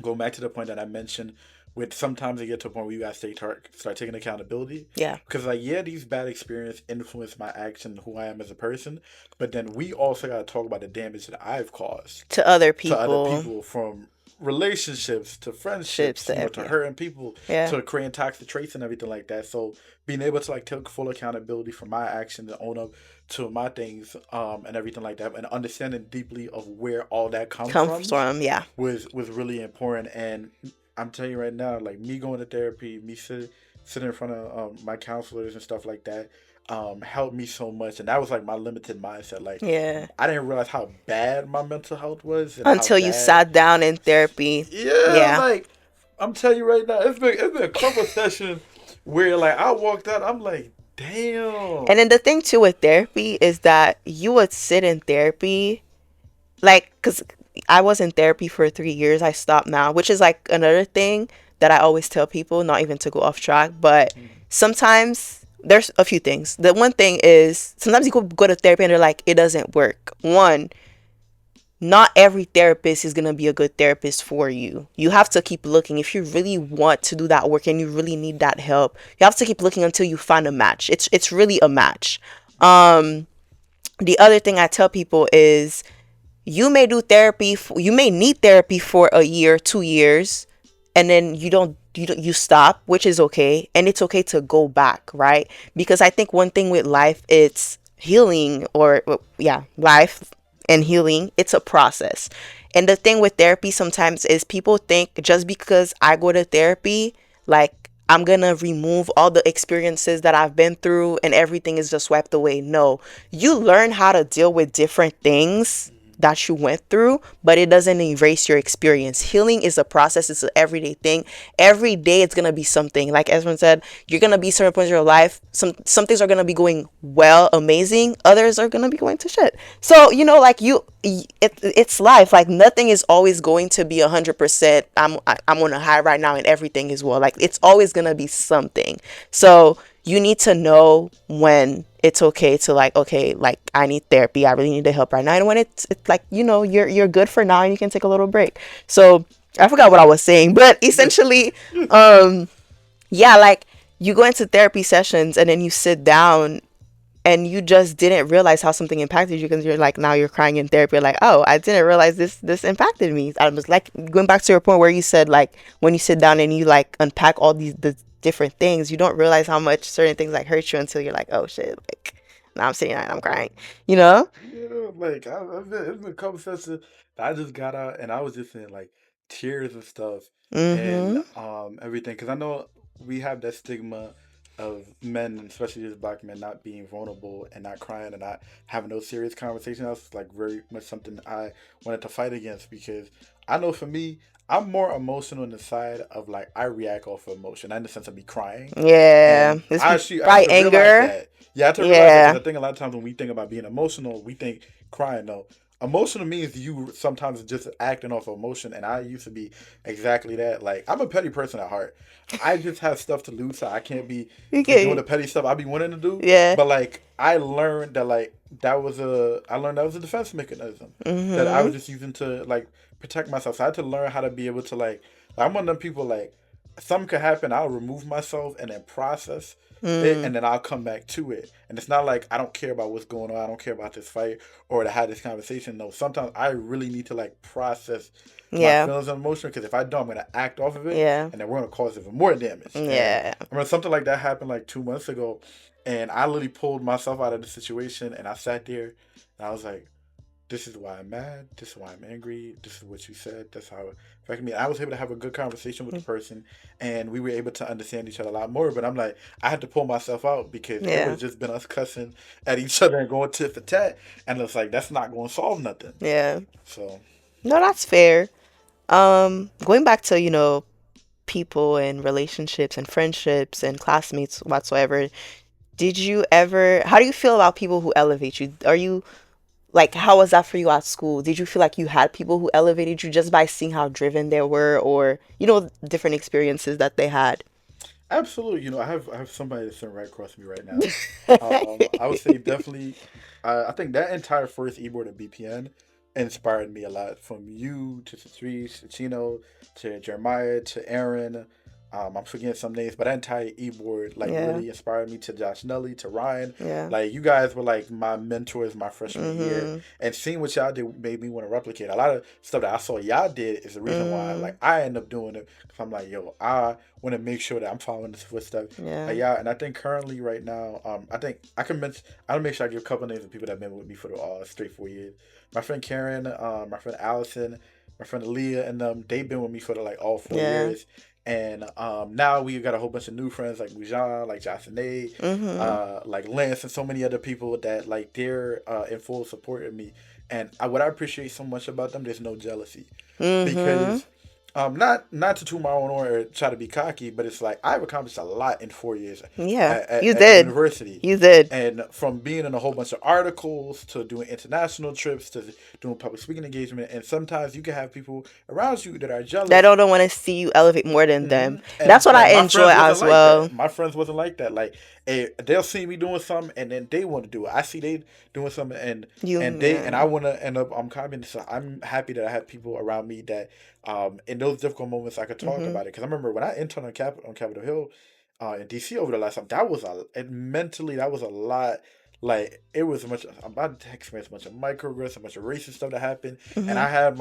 B: going back to the point that I mentioned, with sometimes it get to a point where you guys start taking accountability.
A: yeah.
B: Because like yeah, these bad experiences influence my action and who I am as a person, but then we also gotta talk about the damage that I've caused
A: To other
B: to other
A: people,
B: people, from relationships to
A: ships
B: friendships,
A: to
B: to
A: yeah.
B: hurting people,
A: Yeah.
B: to creating toxic traits and everything like that. So being able to like take full accountability for my actions and own up to my things, and everything like that, and understanding deeply of where all that comes
A: Come
B: from
A: from, yeah.
B: was really important. And I'm telling you right now, like me going to therapy, me sitting in front of my counselors and stuff like that, helped me so much. And that was like my limited mindset. Like
A: Yeah.
B: I didn't realize how bad my mental health was and how
A: Until you
B: bad.
A: sat down in therapy.
B: Yeah,
A: Yeah.
B: like I'm telling you right now, it's been a couple sessions where like I walked out, I'm like, damn.
A: And then the thing too with therapy is that you would sit in therapy, like, because I was in therapy for 3 years. I stopped now, which is like another thing that I always tell people, not even to go off track, but sometimes there's a few things. The one thing is sometimes you go to therapy and they're like, it doesn't work. One, not every therapist is going to be a good therapist for you. You have to keep looking. If you really want to do that work and you really need that help, you have to keep looking until you find a match. It's really a match. The other thing I tell people is you may need therapy for a year, 2 years, and then you stop, which is okay, and it's okay to go back, right? Because I think one thing with life, it's healing, or yeah, life and healing, it's a process. And the thing with therapy sometimes is people think just because I go to therapy, like I'm gonna remove all the experiences that I've been through and everything is just wiped away. No, you learn how to deal with different things that you went through, but it doesn't erase your experience. Healing is a process, it's an everyday thing. Every day it's gonna be something. Like Esron said, you're gonna be certain points in your life. Some things are gonna be going well, amazing. Others are gonna be going to shit. So like it's life. Like nothing is always going to be 100%. I'm on a high right now, and everything is well. Like it's always gonna be something. So you need to know when it's okay to, like, okay, like I need therapy, I really need the help right now, and when it's like you're good for now and you can take a little break. So I forgot what I was saying, but essentially, yeah, like you go into therapy sessions and then you sit down and you just didn't realize how something impacted you, because you're like, now you're crying in therapy, you're like, oh, I didn't realize this impacted me. I was like, going back to your point where you said, like, when you sit down and you like unpack all the different things, you don't realize how much certain things like hurt you until you're like, oh shit, like now I'm sitting here and I'm crying, you know.
B: Yeah, like it's been a couple sessions that I just got out and I was just in like tears and stuff and
A: Mm-hmm.
B: everything, because I know we have that stigma of men, especially as black men, not being vulnerable and not crying and not having those serious conversations. That's like very much something I wanted to fight against, because I know for me, I'm more emotional on the side of like I react off of emotion, not in the sense of me crying.
A: Yeah,
B: And
A: it's
B: I had
A: probably
B: to realize
A: anger.
B: that. Yeah, I had to realize that, because
A: Yeah.
B: I think a lot of times when we think about being emotional, we think crying. No, emotional means you sometimes just acting off of emotion, and I used to be exactly that. Like I'm a petty person at heart. I just have stuff to lose, so I can't be doing
A: Okay.
B: the petty stuff I be wanting to do.
A: Yeah.
B: But like I learned that that was a defense mechanism that I was
A: Mm-hmm.
B: just using to like protect myself. So I had to learn how to be able to like I'm one of them people like. something could happen. I'll remove myself and then process it,
A: Mm.
B: and then I'll come back to it. And it's not like I don't care about what's going on. I don't care about this fight or to have this conversation. No, sometimes I really need to like process my
A: Yeah.
B: feelings and emotion, because if I don't, I'm gonna act off of it,
A: Yeah.
B: and then we're gonna cause even more damage. And
A: Yeah.
B: I mean, something like that happened like 2 months ago, and I literally pulled myself out of the situation, and I sat there, and I was like, this is why I'm mad. This is why I'm angry. This is what you said. That's how it affected me. And I was able to have a good conversation with the person, and we were able to understand each other a lot more. But I'm like, I had to pull myself out because it would
A: Yeah.
B: have just been us cussing at each other and going tit for tat. And it's like, that's not going to solve nothing.
A: Yeah.
B: So,
A: No, that's fair. Going back to, people and relationships and friendships and classmates whatsoever, did you ever, how do you feel about people who elevate you? Are you like, how was that for you at school? Did you feel like you had people who elevated you just by seeing how driven they were, or, different experiences that they had?
B: absolutely. I have somebody that's sitting right across from me right now. I would say definitely. I think that entire first e-board at BPN inspired me a lot. From you to Patrice to Chino to Jeremiah to Aaron. I'm forgetting some names, but that entire e-board like
A: Yeah.
B: really inspired me, to Josh Nelly, to Ryan.
A: Yeah.
B: Like, you guys were like my mentors my freshman year,
A: Mhm.
B: and seeing what y'all did made me want to replicate a lot of stuff that I saw y'all did. Is the reason why
A: Mm.
B: like I end up doing it, because I'm like, yo, I want to make sure that I'm following this footsteps.
A: Yeah.
B: Yeah, and I think currently right now, I think I can mention. I'll make sure I give a couple names of people that have been with me for the straight 4 years. My friend Karen, my friend Allison, my friend Aaliyah, and they've been with me for like all four
A: Yeah.
B: years. And now we got a whole bunch of new friends like Mujan, like Jocelyn A,
A: Mhm.
B: like Lance, and so many other people that like they're in full support of me. And what I appreciate so much about them, there's no jealousy,
A: Mhm.
B: because not to toot my own horn or try to be cocky, but it's like I've accomplished a lot in 4 years
A: Yeah.
B: at,
A: You
B: at
A: did.
B: university,
A: You did.
B: and from being in a whole bunch of articles to doing international trips to doing public speaking engagement. And sometimes you can have people around you that are
A: That
B: jealous.
A: don't want to see you elevate more than them.
B: And
A: That's what I
B: my
A: enjoy
B: friends wasn't
A: as
B: like
A: well.
B: that. My friends wasn't like that. Like, they'll see me doing something, and then they want to do it. I see they doing something, and I
A: Yeah.
B: want to end up. I'm confident. So I'm happy that I have people around me that, in those difficult moments, I could talk
A: Mhm.
B: about it. Because I remember when I interned on Capitol Hill, in DC over the last time, that was mentally that was a lot. Like, it was a bunch. I'm about to experience a bunch of microaggressions, a bunch of racist stuff that happened, and
A: Mhm.
B: I had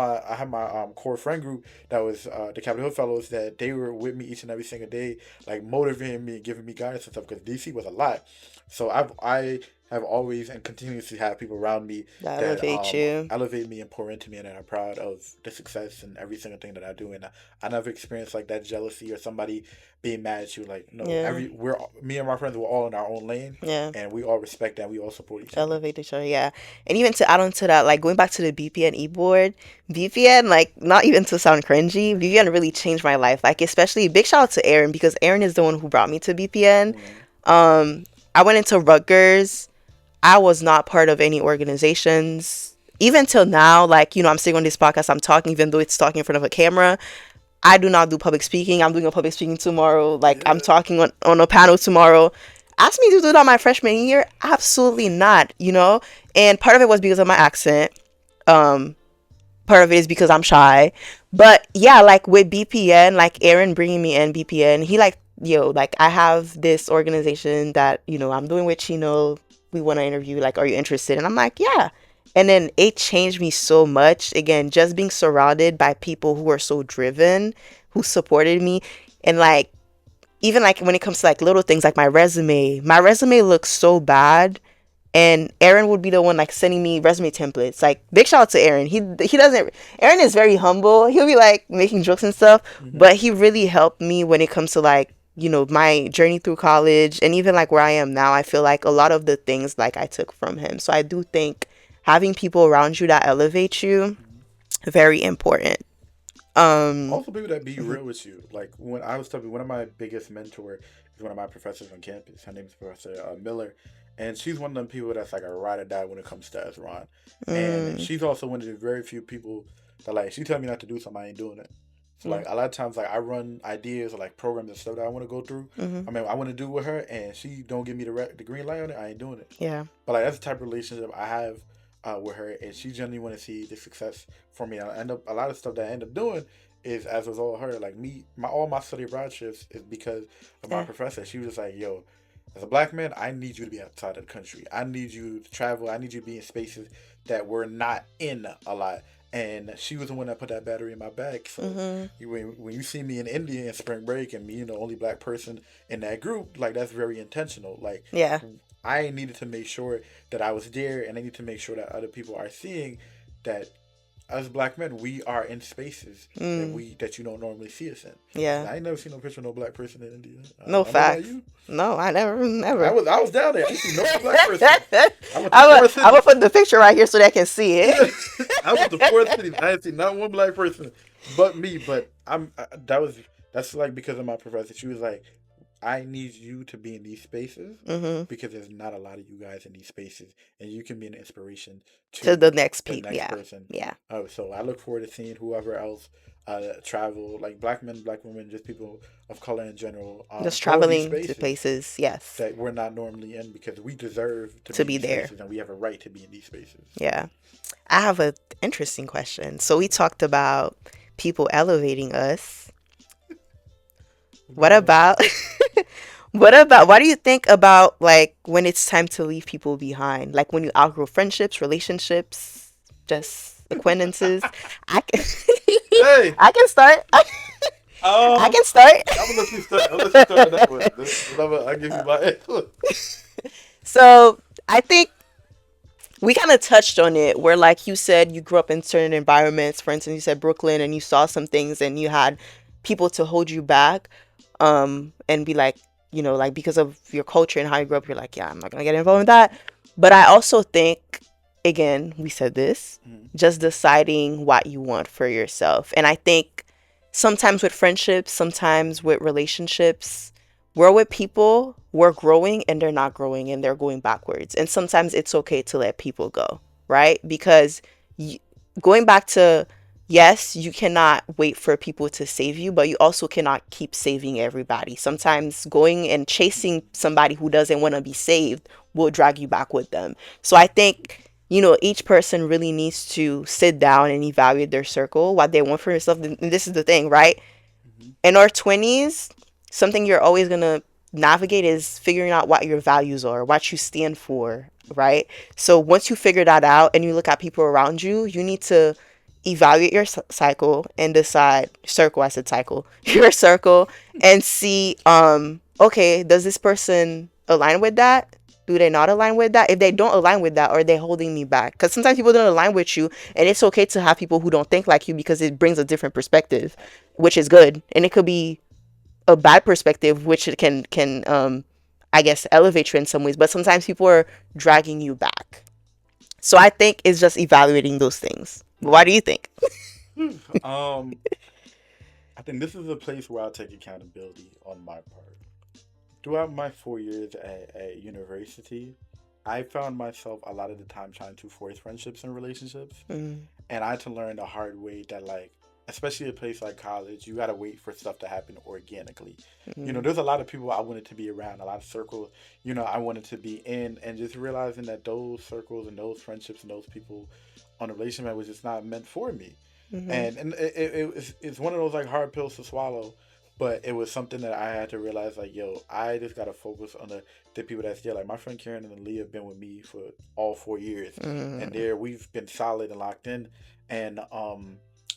B: my core friend group that was the Capitol Hill Fellows, that they were with me each and every single day, like motivating me, giving me guidance and stuff. Because DC was a lot, so I have always and continuously have people around me
A: That
B: that
A: elevate you.
B: elevate me and pour into me, and that are proud of the success and every single thing that I do. And I never experienced like that jealousy or somebody being mad at you. Like, no,
A: Yeah.
B: we're me and my friends were all in our own lane,
A: Yeah.
B: and we all respect that. We all support each other.
A: Elevate each other, yeah. And even to add on to that, like going back to the BPN e-board, BPN, like not even to sound cringy, BPN really changed my life. Like, especially big shout out to Aaron, because Aaron is the one who brought me to BPN.
B: Mm.
A: I went into Rutgers. I was not part of any organizations. Even till now, like, I'm sitting on this podcast, I'm talking, even though it's talking in front of a camera. I do not do public speaking. I'm doing a public speaking tomorrow. Like, I'm
B: Yeah.
A: talking on a panel tomorrow. Ask me to do that my freshman year? Absolutely not. And part of it was because of my accent. Um, Part of it is because I'm shy. But yeah, like with BPN, like Aaron bringing me in BPN, he like, yo, like I have this organization that, I'm doing with Chino. We want to interview. Like, are you interested? And I'm like, yeah. And then it changed me so much. Again, just being surrounded by people who are so driven, who supported me. And like, even like when it comes to like little things like my resume looks so bad, and Aaron would be the one like sending me resume templates. Like, big shout out to Aaron. He doesn't. Aaron is very humble. He'll be like making jokes and stuff,
B: Mm-hmm.
A: but he really helped me when it comes to like my journey through college, and even like where I am now. I feel like a lot of the things like I took from him. So I do think having people around you that elevate you, very important. Um.
B: Also, people that be real with you. Like, when I was talking, one of my biggest mentor is one of my professors on campus. Her name is Professor Miller, and she's one of them people that's like a ride or die when it comes to Esron. And
A: Mm,
B: she's also one of the very few people that, like, she tell me not to do something, I ain't doing it. So
A: yeah.
B: like a lot of times, like, I run ideas or like programs and stuff that I want to go through.
A: Hmm.
B: I mean, I want to do with her, and she don't give me the green light on it. I ain't doing it.
A: Yeah.
B: But like, that's the type of relationship I have with her, and she genuinely want to see the success for me. I end up a lot of stuff that I end up doing is as was all her. Like me, my all my study abroad trips is because of my
A: Yeah.
B: professor. She was just like, "Yo, as a black man, I need you to be outside of the country. I need you to travel. I need you to be in spaces that we're not in a lot." And she was the one that put that battery in my back. So
A: Mhm.
B: when you see me in India in spring break and me, the only black person in that group, like that's very intentional. Like
A: Yeah.
B: I needed to make sure that I was there, and I need to make sure that other people are seeing that as black men, we are in spaces
A: Mm.
B: that you don't normally see us in. Cause
A: Yeah.
B: I ain't never seen no picture of no black person in India.
A: No
B: I don't know about
A: facts.
B: you.
A: No, I never,
B: I
A: never.
B: was down there. I see no black person. I went to
A: I'm
B: four
A: gonna
B: cities.
A: put the picture right here so they can see
B: Yeah,
A: it.
B: I went to four cities. I didn't see not one black person but me. But that's like because of my professor. She was like, I need you to be in these spaces
A: Mhm.
B: because there's not a lot of you guys in these spaces, and you can be an inspiration
A: To the
B: to
A: next
B: the
A: people.
B: next
A: Yeah.
B: person.
A: Yeah.
B: Oh, so I look forward to seeing whoever else travel, like black men, black women, just people of color in general,
A: Just
B: go in these
A: traveling to
B: spaces
A: places. Yes.
B: that we're not normally in because we deserve to
A: To
B: be in
A: be
B: these
A: there.
B: spaces and we have a right to be in these spaces.
A: Yeah. I have a interesting question. So we talked about people elevating us. What
B: Go
A: about what about what do you think about like when it's time to leave people behind? Like when you outgrow friendships, relationships, just acquaintances. I can
B: Hey,
A: I can start. I
B: um,
A: can start.
B: I'm gonna let you start. I'll let you start on that one. I'll give you my answer.
A: So I think we kind of touched on it where like you said you grew up in certain environments. For instance, you said Brooklyn and you saw some things and you had people to hold you back and be like, like because of your culture and how you grew up, you're like, yeah, I'm not gonna get involved in that. But I also think, again, we said this,
B: Mm-hmm.
A: just deciding what you want for yourself. And I think sometimes with friendships, sometimes with relationships, we're with people, we're growing and they're not growing and they're going backwards. And sometimes it's okay to let people go, right? Because y- going back to, yes, you cannot wait for people to save you, but you also cannot keep saving everybody. Sometimes going and chasing somebody who doesn't want to be saved will drag you back with them. So I think, each person really needs to sit down and evaluate their circle, what they want for themselves. And this is the thing, right?
B: Mm-hmm.
A: In our 20s, something you're always going to navigate is figuring out what your values are, what you stand for, right? So once you figure that out and you look at people around you, you need to evaluate your cycle and decide circle, I said cycle, your circle, and see okay, does this person align with that? Do they not align with that? If they don't align with that, are they holding me back? Because sometimes people don't align with you, and it's okay to have people who don't think like you because it brings a different perspective, which is good. And it could be a bad perspective, which it can I guess elevate you in some ways. But sometimes people are dragging you back. So I think it's just evaluating those things. Why do you think?
B: Um, I think this is a place where I'll take accountability on my part. Throughout my 4 years at university, I found myself a lot of the time trying to force friendships and relationships.
A: Mm,
B: And I had to learn the hard way that, like, especially a place like college, you got to wait for stuff to happen organically.
A: mm,
B: There's a lot of people I wanted to be around, a lot of circles, I wanted to be in, and just realizing that those circles and those friendships and those people on a relationship was just not meant for me.
A: mm-hmm,
B: And it's one of those like hard pills to swallow, but it was something that I had to realize like, yo, I just gotta focus on the people that's there. Like my friend Karen and Lee have been with me for all 4 years, and
A: mm,
B: there we've been solid and locked in. And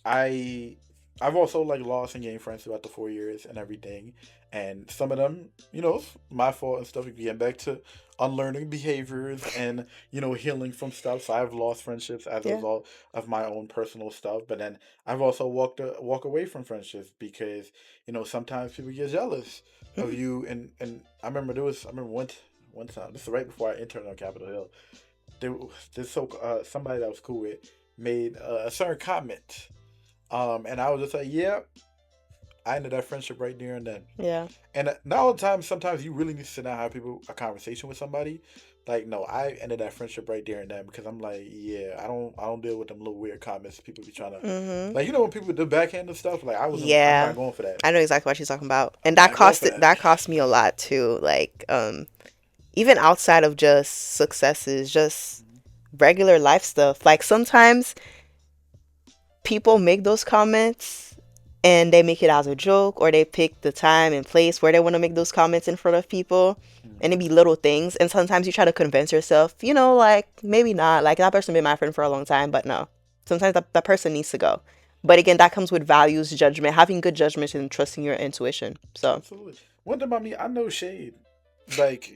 B: I I've also like lost and gained friends throughout the 4 years and everything, and some of them, it's my fault and stuff. Getting back to unlearning behaviors and healing from stuff. So I've lost friendships as a
A: yeah.
B: result of my own personal stuff. But then I've also walk away from friendships because sometimes people get jealous of
A: Mm,
B: you. And I remember one time, this is right before I interned on Capitol Hill. There was somebody that I was cool with made a certain comment. And I was just like, yeah, I ended that friendship right there and then.
A: yeah.
B: And not all the time. Sometimes you really need to sit down and have a conversation with somebody. Like, no, I ended that friendship right there and then because I'm like, yeah, I don't deal with them little weird comments people be trying to,
A: Mm-hmm.
B: like, when people do backhand and stuff. Like, I'm
A: Yeah.
B: not going for that.
A: I know exactly what you're talking about. And
B: I'm not going for that.
A: that cost me a lot too. Like, even outside of just successes, just regular life stuff. Like sometimes people make those comments and they make it as a joke, or they pick the time and place where they want to make those comments in front of people, and it
B: Mm-hmm.
A: be little things. And sometimes you try to convince yourself, like maybe not, like that person been my friend for a long time, but no, sometimes that person needs to go. But again, that comes with values, judgment, having good judgment, and trusting your intuition. So
B: Absolutely. One thing about me, I know shade. Like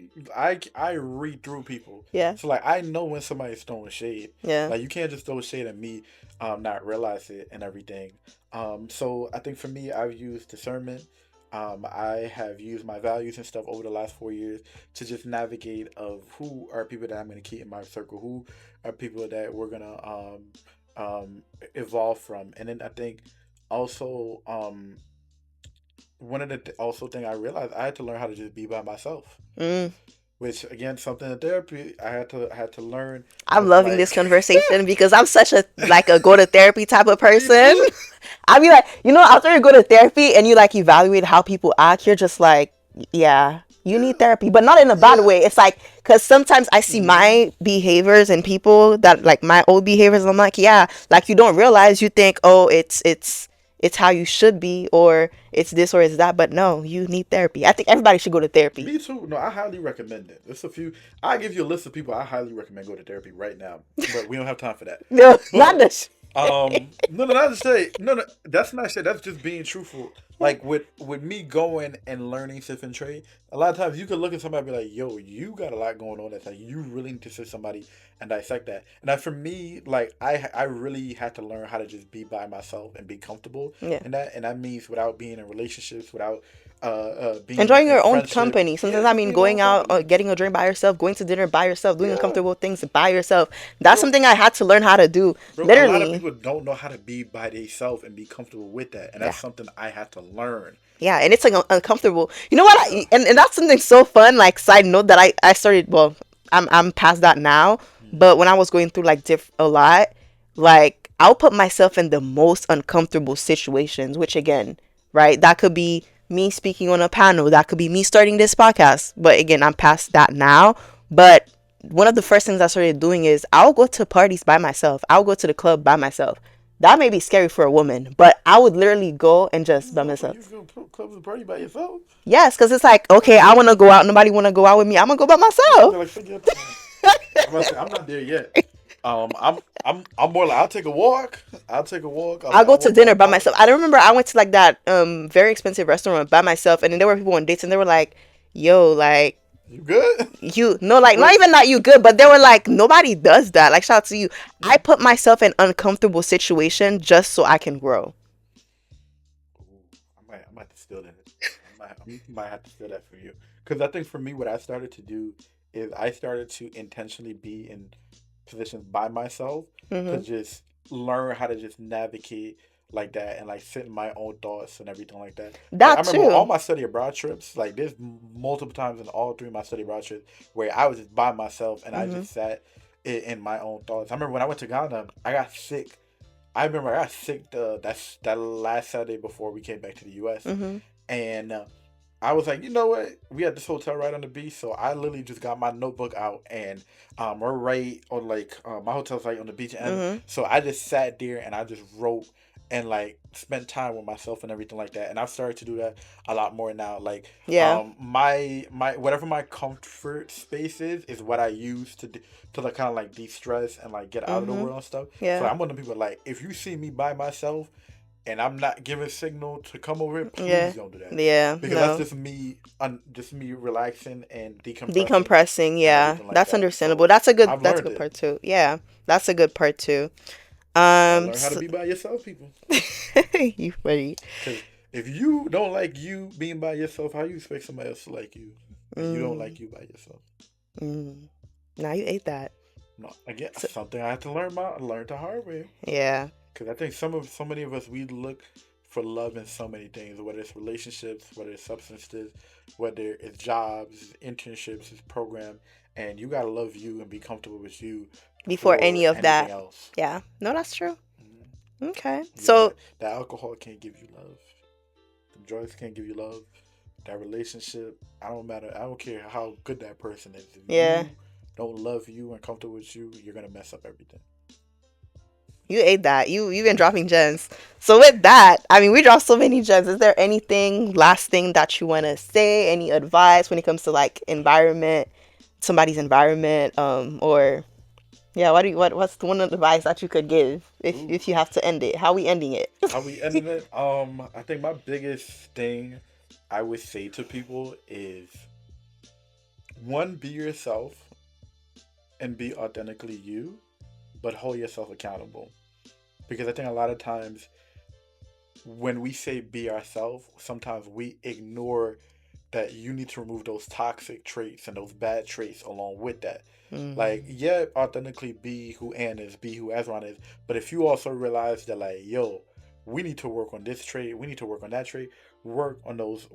B: I read through people,
A: yeah,
B: so like I know when somebody's throwing shade.
A: yeah.
B: Like you can't just throw shade at me, not realize it and everything. So I think for me, I've used discernment. I have used my values and stuff over the last 4 years to just navigate of who are people that I'm going to keep in my circle, who are people that we're gonna evolve from, and then I think also one of the also thing I realized I had to learn how to just be by myself,
A: Mm.
B: which again something in therapy I had to learn how
A: I'm
B: to
A: loving this
B: like.
A: conversation because I'm such a like a go to therapy type of
B: Me
A: person.
B: too.
A: I be like, after you go to therapy and you like evaluate how people act, you're just like, yeah, you need therapy, but not in a bad
B: Yeah.
A: way. It's like, because sometimes I see
B: Hmm.
A: my behaviors and people that like my old behaviors, and I'm like, yeah, like you don't realize, you think, oh, it's how you should be, or it's this or it's that, but no, you need therapy. I think everybody should go to therapy.
B: Me too. No, I highly recommend it. There's a few. I give you a list of people I highly recommend go to therapy right now, but we don't have time for that.
A: No, not
B: But
A: this.
B: no, no, not to say, no, no, that's not shit. That's just being truthful. Like with me going and learning different trade, a lot of times you could look at somebody and be like, "Yo, you got a lot going on." That's like you really need to sit somebody and dissect that. And that for me, like I really had to learn how to just be by myself and be comfortable
A: Yeah.
B: in that. And that means without being in relationships, without being
A: Enjoying
B: in
A: your own
B: friendships.
A: company.
B: Yeah,
A: Sometimes I
B: just
A: mean
B: being my
A: going
B: own
A: out,
B: company.
A: getting a drink by yourself, going to dinner by yourself, doing
B: Yeah,
A: uncomfortable things by yourself. That's
B: bro.
A: something I had to learn how to do.
B: Bro, a lot of
A: Literally.
B: people don't know how to be by themselves and be comfortable with that, and
A: Yeah.
B: that's something I had to learn.
A: Yeah, and it's like uncomfortable. You know what?
B: Yeah.
A: And that's something so fun. Like side note that I started. Well, I'm past that now.
B: Mm-hmm.
A: But when I was going through like a lot, like I'll put myself in the most uncomfortable situations. Which again, right? That could be me speaking on a panel. That could be me starting this podcast. But again, I'm past that now. But one of the first things I started doing is I'll go to parties by myself. I'll go to the club by myself. That may be scary for a woman, but I would literally go and just by
B: Motherfucker,
A: myself.
B: you go to clubs and party by yourself?
A: Yes, because it's like, okay, I want to go out. Nobody want to go out with me. I'm gonna go by
B: Yeah, I'd be
A: myself.
B: like, forget that. I'm about to say, I'm not there yet. I'm more like I'll take a walk. I'll take a walk.
A: I'll go
B: I'll
A: to
B: walk around
A: dinner
B: the
A: by
B: park.
A: myself. I remember I went to like that very expensive restaurant by myself, and then there were people on dates, and they were like, "Yo, like
B: You good?
A: you no, like not
B: Wait.
A: even that you good, but they were like, nobody does that. Like shout out to you. I put myself in uncomfortable situation just so I can grow.
B: Ooh, I might have to steal that. I might have to steal that for you. Because I think for me, what I started to do is I started to intentionally be in positions by myself to
A: Hmm.
B: just learn how to just navigate like that and like sit in my own thoughts and everything like that. Like I
A: That
B: remember all
A: too.
B: my study abroad trips, like there's multiple times in all three of my study abroad trips where I was just by myself and I
A: Hmm.
B: just sat in my own thoughts. I remember when I went to Ghana, I got sick. I remember I got sick that last Saturday before we came back to the U.S.
A: Hmm.
B: and I was like, you know what? We had this hotel right on the beach, so I literally just got my notebook out and we're right on like my hotel's right on the beach, and
A: Hmm.
B: so I just sat there and I just wrote and like spent time with myself and everything like that. And I've started to do that a lot more now. Like
A: Yeah.
B: my whatever my comfort space is what I use to like kind of like de stress and like get out of the
A: Hmm.
B: world and stuff. So
A: Yeah.
B: I'm one of the people like if you see me by myself and I'm not giving signal to come over here,
A: Yeah.
B: please don't do that.
A: Yeah.
B: Because that's
A: No.
B: just me relaxing and decompressing
A: Decompressing,
B: and
A: yeah,
B: everything like
A: that's
B: that.
A: understandable.
B: So
A: That's a good.
B: I've
A: That's a
B: learned
A: good
B: it.
A: part too. Yeah, that's a good part too.
B: Gotta learn how to
A: So,
B: be by yourself, people.
A: you funny.
B: Because if you don't like you being by yourself, how you expect somebody else to like you? And you don't
A: Mm,
B: like you by yourself.
A: mm. Now you ate that.
B: No, again,
A: So,
B: something I had to learn about. I learned the hard way.
A: yeah.
B: Because I think so many of us we look for love in so many things, whether it's relationships, whether it's substances, whether it's jobs, internships, it's program, and you gotta love you and be comfortable with you
A: Before
B: before
A: any of
B: anything
A: that.
B: else.
A: Yeah. No, that's true.
B: Mhm.
A: Okay.
B: Yeah,
A: So
B: that alcohol can't give you love. The drugs can't give you love. That relationship, I don't matter. I don't care how good that person is. If
A: yeah.
B: you don't love you and comfortable with you, you're gonna mess up everything.
A: You ate that. You've been dropping gems. So with that, I mean, we dropped so many gems. Is there anything, last thing that you want to say? Any advice when it comes to like environment, somebody's environment, or yeah, what's the one advice that you could give
B: Ooh,
A: if you have to end it? How we ending it?
B: how we ended it? I think my biggest thing I would say to people is one, be yourself and be authentically you, but hold yourself accountable. Because I think a lot of times when we say be ourselves, sometimes we ignore that you need to remove those toxic traits and those bad traits along with that. Like,
A: Mm-hmm.
B: yeah, authentically be who Ann is, be who Ezron is, but if you also realize that, like, yo, we need to work on this trait, we need to work on that trait, work on those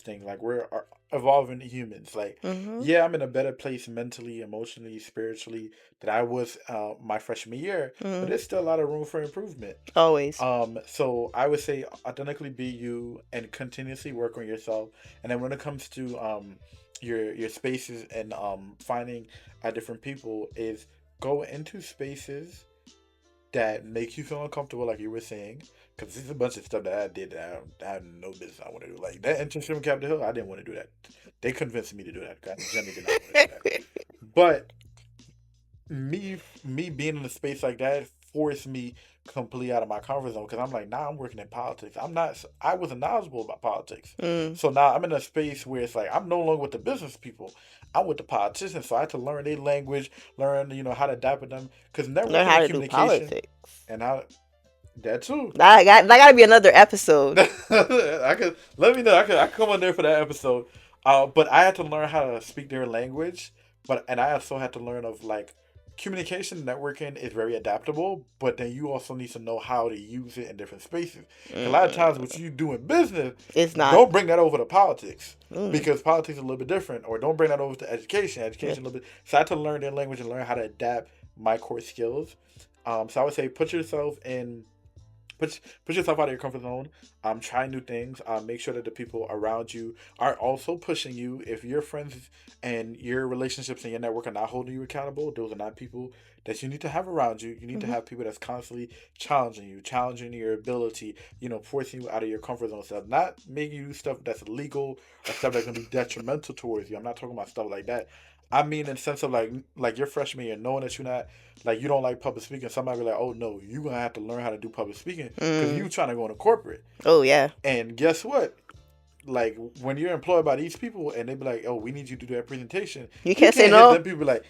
B: things. Like, we're evolving humans. Like,
A: Mm-hmm.
B: yeah, I'm in a better place mentally, emotionally, spiritually than I was my freshman year, but
A: Mm-hmm.
B: there's still a lot of room for improvement.
A: Always.
B: So I would say authentically be you and continuously work on yourself. And then when it comes to your spaces and finding different people, is go into spaces that make you feel uncomfortable, like you were saying, because there's a bunch of stuff that I did that I had no business I want to do. Like that internship in Capitol Hill, I didn't want to do that. They convinced me to do that. I generally did not want to do that. But me being in a space like that forced me completely out of my comfort zone because I'm like, now I'm working in politics. I wasn't knowledgeable about politics.
A: Mm.
B: So now I'm in a space where it's like I'm no longer with the business people. I'm with the politicians. So I had to learn their language, learn, how to adapt with them. Because
A: Learn
B: networking
A: how
B: and
A: to do
B: communication
A: politics.
B: and how that too.
A: That got to be another episode.
B: I could let me know. I could come on there for that episode. But I had to learn how to speak their language. And I also had to learn of like communication networking is very adaptable. But then you also need to know how to use it in different spaces. 'Cause a lot of times, what
A: Mm.
B: you do in business,
A: It's not.
B: don't bring that over to politics
A: Mm.
B: because politics is a little bit different. Or don't bring that over to education.
A: Yeah.
B: Education a little bit. So I had to learn their language and learn how to adapt my core skills. So I would say put yourself out of your comfort zone. Try new things. Make sure that the people around you are also pushing you. If your friends and your relationships and your network are not holding you accountable, those are not people that you need to have around you. You need to
A: Mm-hmm.
B: have people that's constantly challenging you, challenging your ability, forcing you out of your comfort zone stuff. Not making you do stuff that's illegal or stuff that's gonna be detrimental towards you. I'm not talking about stuff like that. I mean, in the sense of like your freshman year, knowing that you're not like you don't like public speaking. Somebody be like, "Oh no, you're gonna have to learn how to do public speaking because
A: Mm.
B: you trying to go into corporate."
A: Oh yeah.
B: And guess what? Like when you're employed by these people and they be like, "Oh, we need you to do that presentation,"
A: You
B: you
A: can't say
B: can't hit
A: no.
B: them. People be like,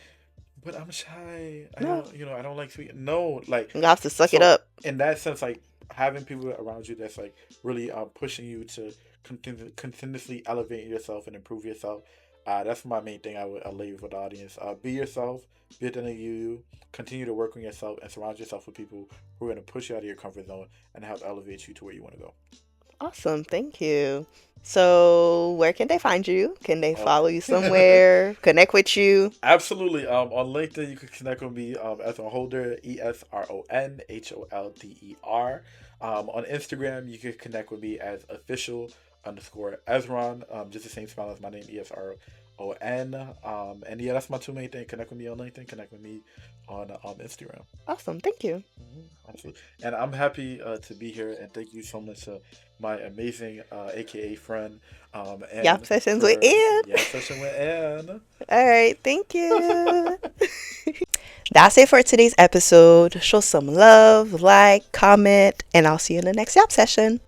B: "But I'm shy. I
A: No.
B: don't, I don't like speaking." No, like
A: You have to suck it
B: so
A: up.
B: in that sense, like having people around you that's like really pushing you to continuously elevate yourself and improve yourself. That's my main thing. I'll leave with the audience. Be yourself. Be authentic you. Continue to work on yourself and surround yourself with people who are going to push you out of your comfort zone and help elevate you to where you want to go.
A: Awesome. Thank you. So, where can they find you? Can they
B: Oh.
A: follow you somewhere? Connect with you?
B: Absolutely. On LinkedIn, you can connect with me as a holder, ESRONHOLDER. On Instagram, you can connect with me as official underscore Ezron. Just the same spell as my name, ESRON. And yeah, that's my two main things. Connect with me on LinkedIn, connect with me on Instagram.
A: Awesome. Thank you.
B: Absolutely. And I'm happy to be here. And thank you so much to my amazing AKA friend,
A: Yap
B: and
A: sessions with
B: for
A: Ann.
B: yeah, session with Anne.
A: All right. Thank you. That's it for today's episode. Show some love, like, comment, and I'll see you in the next Yap session.